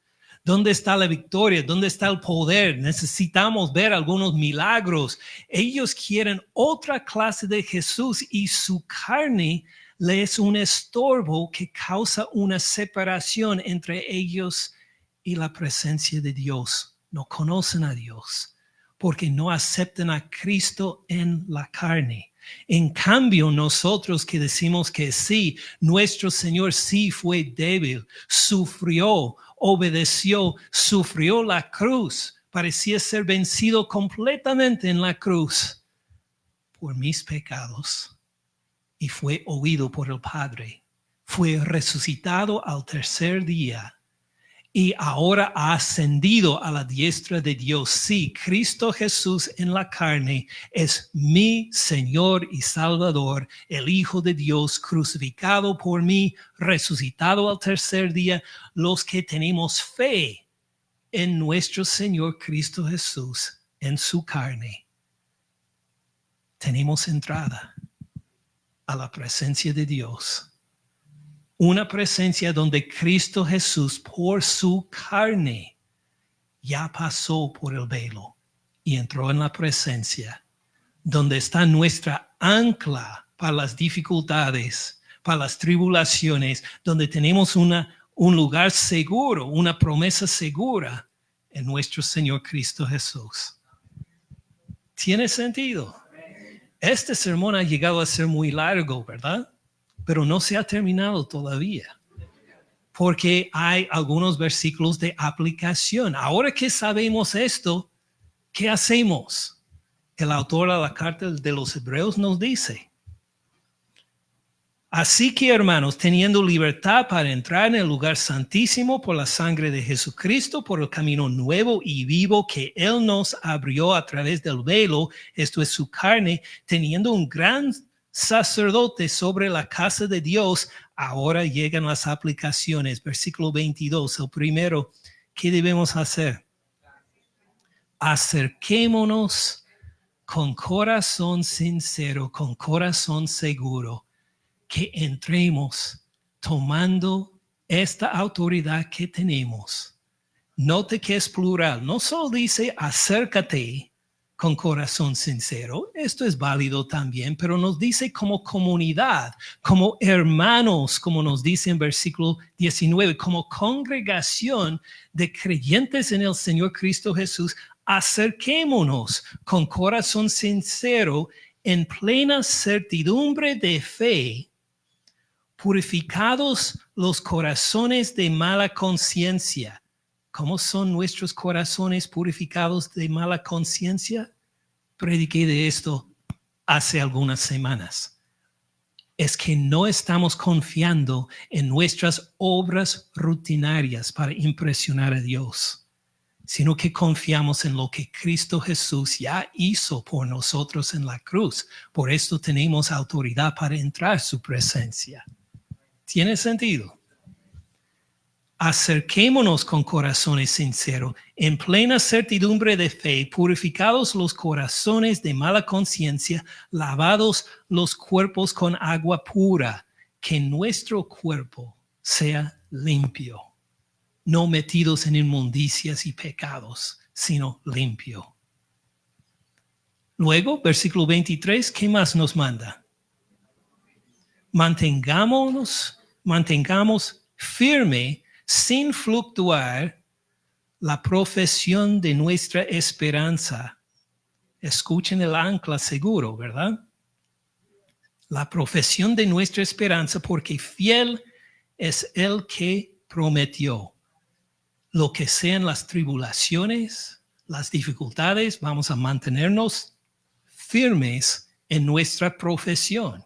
¿Dónde está la victoria? ¿Dónde está el poder? Necesitamos ver algunos milagros. Ellos quieren otra clase de Jesús y su carne le es un estorbo que causa una separación entre ellos y la presencia de Dios. No conocen a Dios porque no aceptan a Cristo en la carne. En cambio, nosotros que decimos que sí, nuestro Señor sí fue débil, sufrió, obedeció, sufrió la cruz, parecía ser vencido completamente en la cruz por mis pecados y fue oído por el Padre. Fue resucitado al 3er día. Y ahora ha ascendido a la diestra de Dios. Sí, Cristo Jesús en la carne es mi Señor y Salvador, el Hijo de Dios, crucificado por mí, resucitado al 3er día. Los que tenemos fe en nuestro Señor Cristo Jesús, en su carne, tenemos entrada a la presencia de Dios Una presencia donde Cristo Jesús por su carne ya pasó por el velo y entró en la presencia, donde está nuestra ancla para las dificultades, para las tribulaciones, donde tenemos un lugar seguro, una promesa segura en nuestro Señor Cristo Jesús. ¿Tiene sentido? Este sermón ha llegado a ser muy largo, ¿verdad? Pero no se ha terminado todavía, porque hay algunos versículos de aplicación. Ahora que sabemos esto, ¿qué hacemos? El autor de la carta de los Hebreos nos dice: así que, hermanos, teniendo libertad para entrar en el lugar santísimo por la sangre de Jesucristo, por el camino nuevo y vivo que Él nos abrió a través del velo, esto es su carne, teniendo un gran sacerdote sobre la casa de Dios. Ahora llegan las aplicaciones. Versículo 22, el primero, ¿qué debemos hacer? Acerquémonos con corazón sincero, con corazón seguro, que entremos tomando esta autoridad que tenemos. Note que es plural, no solo dice acércate con corazón sincero, esto es válido también, pero nos dice como comunidad, como hermanos, como nos dice en versículo 19, como congregación de creyentes en el Señor Cristo Jesús, acerquémonos con corazón sincero en plena certidumbre de fe, purificados los corazones de mala conciencia. ¿Cómo son nuestros corazones purificados de mala conciencia? Prediqué de esto hace algunas semanas. Es que no estamos confiando en nuestras obras rutinarias para impresionar a Dios, sino que confiamos en lo que Cristo Jesús ya hizo por nosotros en la cruz. Por esto tenemos autoridad para entrar a su presencia. ¿Tiene sentido? Acerquémonos con corazones sinceros, en plena certidumbre de fe, purificados los corazones de mala conciencia, lavados los cuerpos con agua pura, que nuestro cuerpo sea limpio, no metidos en inmundicias y pecados, sino limpio. Luego, versículo 23, ¿qué más nos manda? Mantengamos firme, sin fluctuar, la profesión de nuestra esperanza. Escuchen el ancla seguro, ¿verdad? La profesión de nuestra esperanza, porque fiel es el que prometió. Lo que sean las tribulaciones, las dificultades, vamos a mantenernos firmes en nuestra profesión.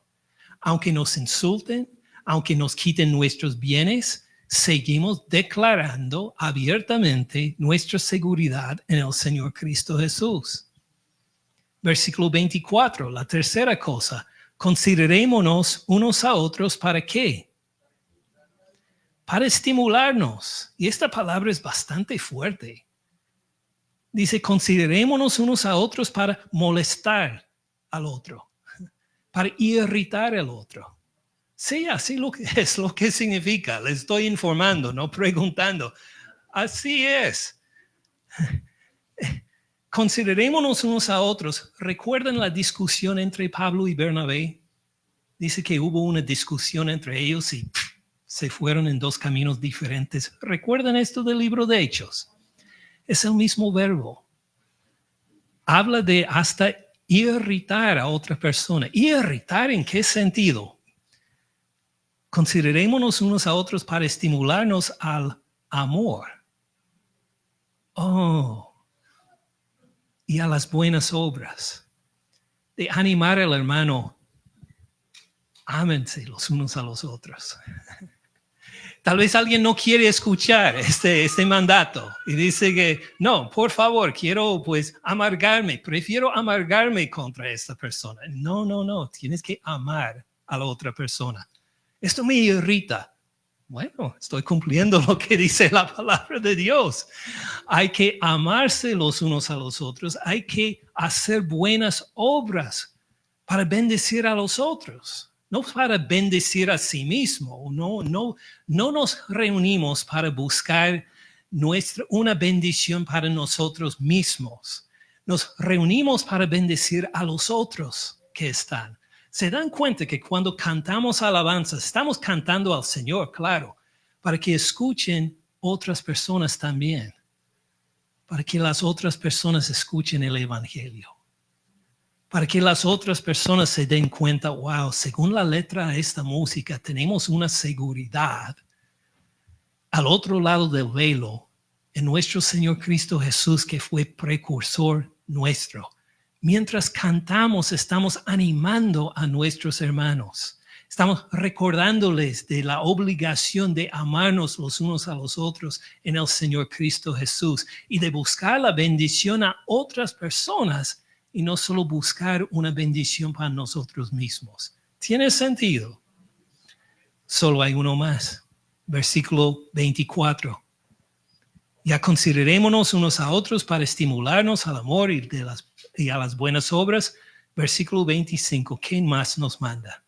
Aunque nos insulten, aunque nos quiten nuestros bienes, seguimos declarando abiertamente nuestra seguridad en el Señor Cristo Jesús. Versículo 24, la tercera cosa. Considerémonos unos a otros, ¿para qué? Para estimularnos. Y esta palabra es bastante fuerte. Dice, considerémonos unos a otros para molestar al otro, para irritar al otro. Sí, así es lo que significa. Le estoy informando, no preguntando. Así es. Considerémonos unos a otros. ¿Recuerdan la discusión entre Pablo y Bernabé? Dice que hubo una discusión entre ellos y se fueron en dos caminos diferentes. ¿Recuerdan esto del libro de Hechos? Es el mismo verbo. Habla de hasta irritar a otra persona. ¿Irritar en qué sentido? Considerémonos unos a otros para estimularnos al amor. Y a las buenas obras. De animar al hermano. Ámense los unos a los otros. Tal vez alguien no quiere escuchar este mandato y dice que no, por favor, quiero amargarme. Prefiero amargarme contra esta persona. No. Tienes que amar a la otra persona. Esto me irrita. Bueno, estoy cumpliendo lo que dice la palabra de Dios. Hay que amarse los unos a los otros. Hay que hacer buenas obras para bendecir a los otros. no para bendecir a sí mismo. No nos reunimos para buscar una bendición para nosotros mismos. Nos reunimos para bendecir a los otros que están. Se dan cuenta que cuando cantamos alabanzas, estamos cantando al Señor, claro, para que escuchen otras personas también, para que las otras personas escuchen el Evangelio, para que las otras personas se den cuenta, wow, según la letra de esta música, tenemos una seguridad al otro lado del velo en nuestro Señor Cristo Jesús, que fue precursor nuestro. Mientras cantamos, estamos animando a nuestros hermanos. Estamos recordándoles de la obligación de amarnos los unos a los otros en el Señor Cristo Jesús y de buscar la bendición a otras personas y no solo buscar una bendición para nosotros mismos. ¿Tiene sentido? Solo hay uno más. Versículo 24. Ya considerémonos unos a otros para estimularnos al amor y a las buenas obras. Versículo 25. ¿Qué más nos manda?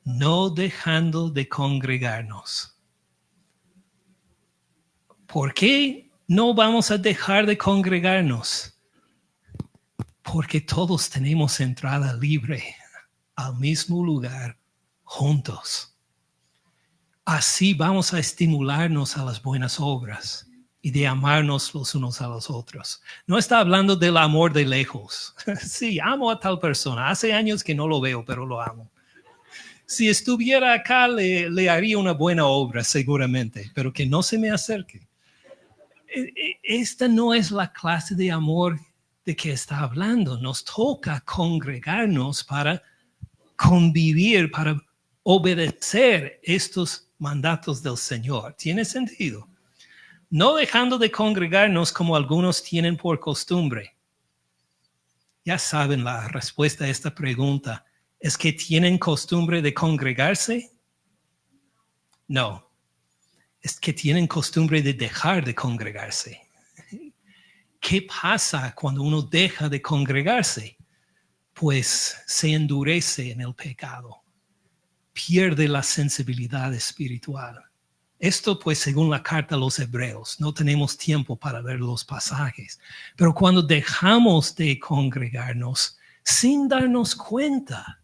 No dejando de congregarnos. ¿Por qué no vamos a dejar de congregarnos? Porque todos tenemos entrada libre al mismo lugar juntos. Así vamos a estimularnos a las buenas obras y de amarnos los unos a los otros. No está hablando del amor de lejos. Sí, amo a tal persona. Hace años que no lo veo, pero lo amo. Si estuviera acá, le haría una buena obra, seguramente, pero que no se me acerque. Esta no es la clase de amor de que está hablando. Nos toca congregarnos para convivir, para obedecer estos mandatos del Señor. ¿Tiene sentido? No dejando de congregarnos como algunos tienen por costumbre. Ya saben la respuesta a esta pregunta. ¿Es que tienen costumbre de congregarse? No. Es que tienen costumbre de dejar de congregarse. ¿Qué pasa cuando uno deja de congregarse? Pues se endurece en el pecado. Pierde la sensibilidad espiritual. Esto pues según la carta a los Hebreos. No tenemos tiempo para ver los pasajes. Pero cuando dejamos de congregarnos sin darnos cuenta,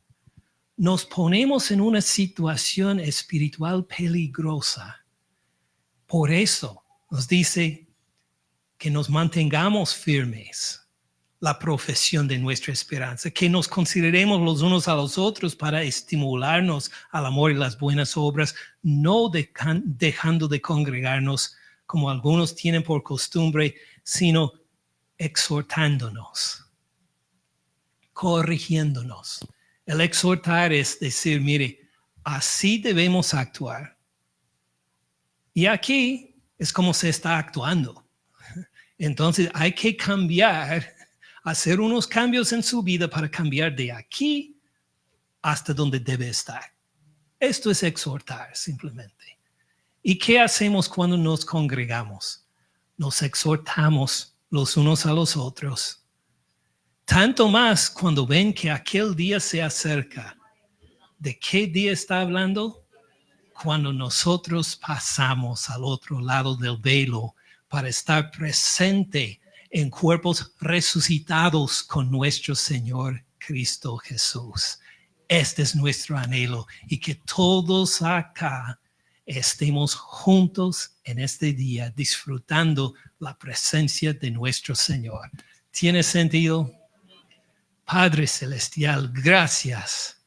nos ponemos en una situación espiritual peligrosa. Por eso nos dice que nos mantengamos firmes la profesión de nuestra esperanza, que nos consideremos los unos a los otros para estimularnos al amor y las buenas obras, no dejando de congregarnos como algunos tienen por costumbre, sino exhortándonos, corrigiéndonos. El exhortar es decir, mire, así debemos actuar. Y aquí es como se está actuando. Entonces hay que cambiar, hacer unos cambios en su vida para cambiar de aquí hasta donde debe estar. Esto es exhortar simplemente. ¿Y qué hacemos cuando nos congregamos? Nos exhortamos los unos a los otros. Tanto más cuando ven que aquel día se acerca. ¿De qué día está hablando? Cuando nosotros pasamos al otro lado del velo para estar presente en cuerpos resucitados con nuestro Señor Cristo Jesús. Este es nuestro anhelo y que todos acá estemos juntos en este día disfrutando la presencia de nuestro Señor. ¿Tiene sentido? Padre Celestial, gracias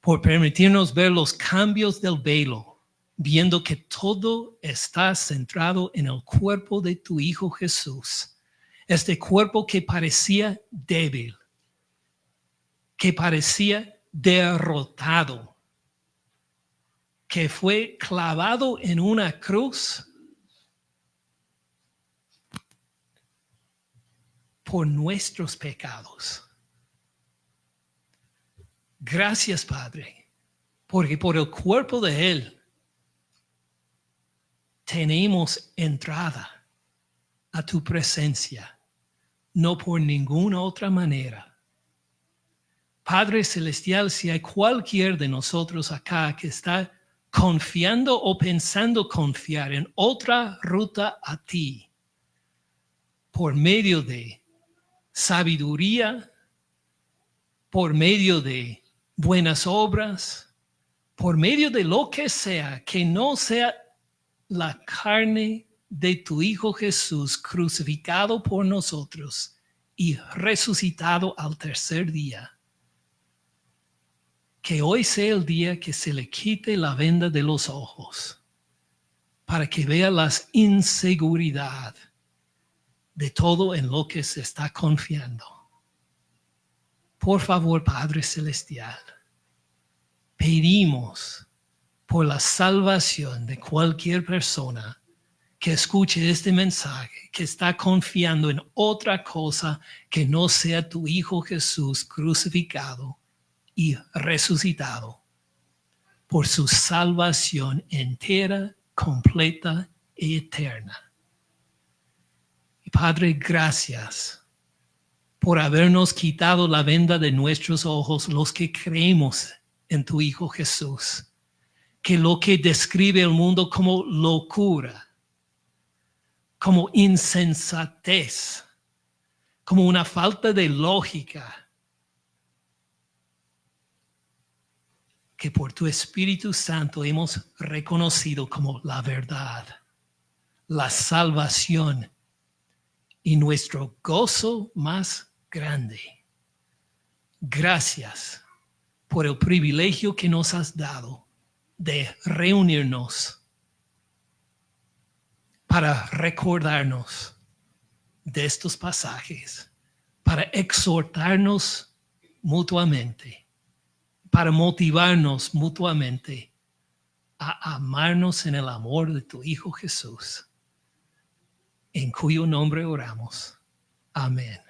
por permitirnos ver los cambios del velo, viendo que todo está centrado en el cuerpo de tu Hijo Jesús. Este cuerpo que parecía débil, que parecía derrotado, que fue clavado en una cruz por nuestros pecados. Gracias, Padre, porque por el cuerpo de Él tenemos entrada a tu presencia, no por ninguna otra manera. Padre Celestial, si hay cualquier de nosotros acá que está confiando o pensando confiar en otra ruta a ti, por medio de sabiduría, por medio de buenas obras, por medio de lo que sea, que no sea la carne de tu Hijo Jesús crucificado por nosotros y resucitado al tercer día. Que hoy sea el día que se le quite la venda de los ojos para que vea las inseguridad de todo en lo que se está confiando. Por favor, Padre Celestial, pedimos por la salvación de cualquier persona que escuche este mensaje, que está confiando en otra cosa que no sea tu Hijo Jesús crucificado y resucitado, por su salvación entera, completa y eterna. Y Padre, gracias por habernos quitado la venda de nuestros ojos, los que creemos en tu Hijo Jesús, que lo que describe el mundo como locura, como insensatez, como una falta de lógica, que por tu Espíritu Santo hemos reconocido como la verdad, la salvación y nuestro gozo más grande. Gracias por el privilegio que nos has dado de reunirnos para recordarnos de estos pasajes, para exhortarnos mutuamente, para motivarnos mutuamente a amarnos en el amor de tu Hijo Jesús, en cuyo nombre oramos. Amén.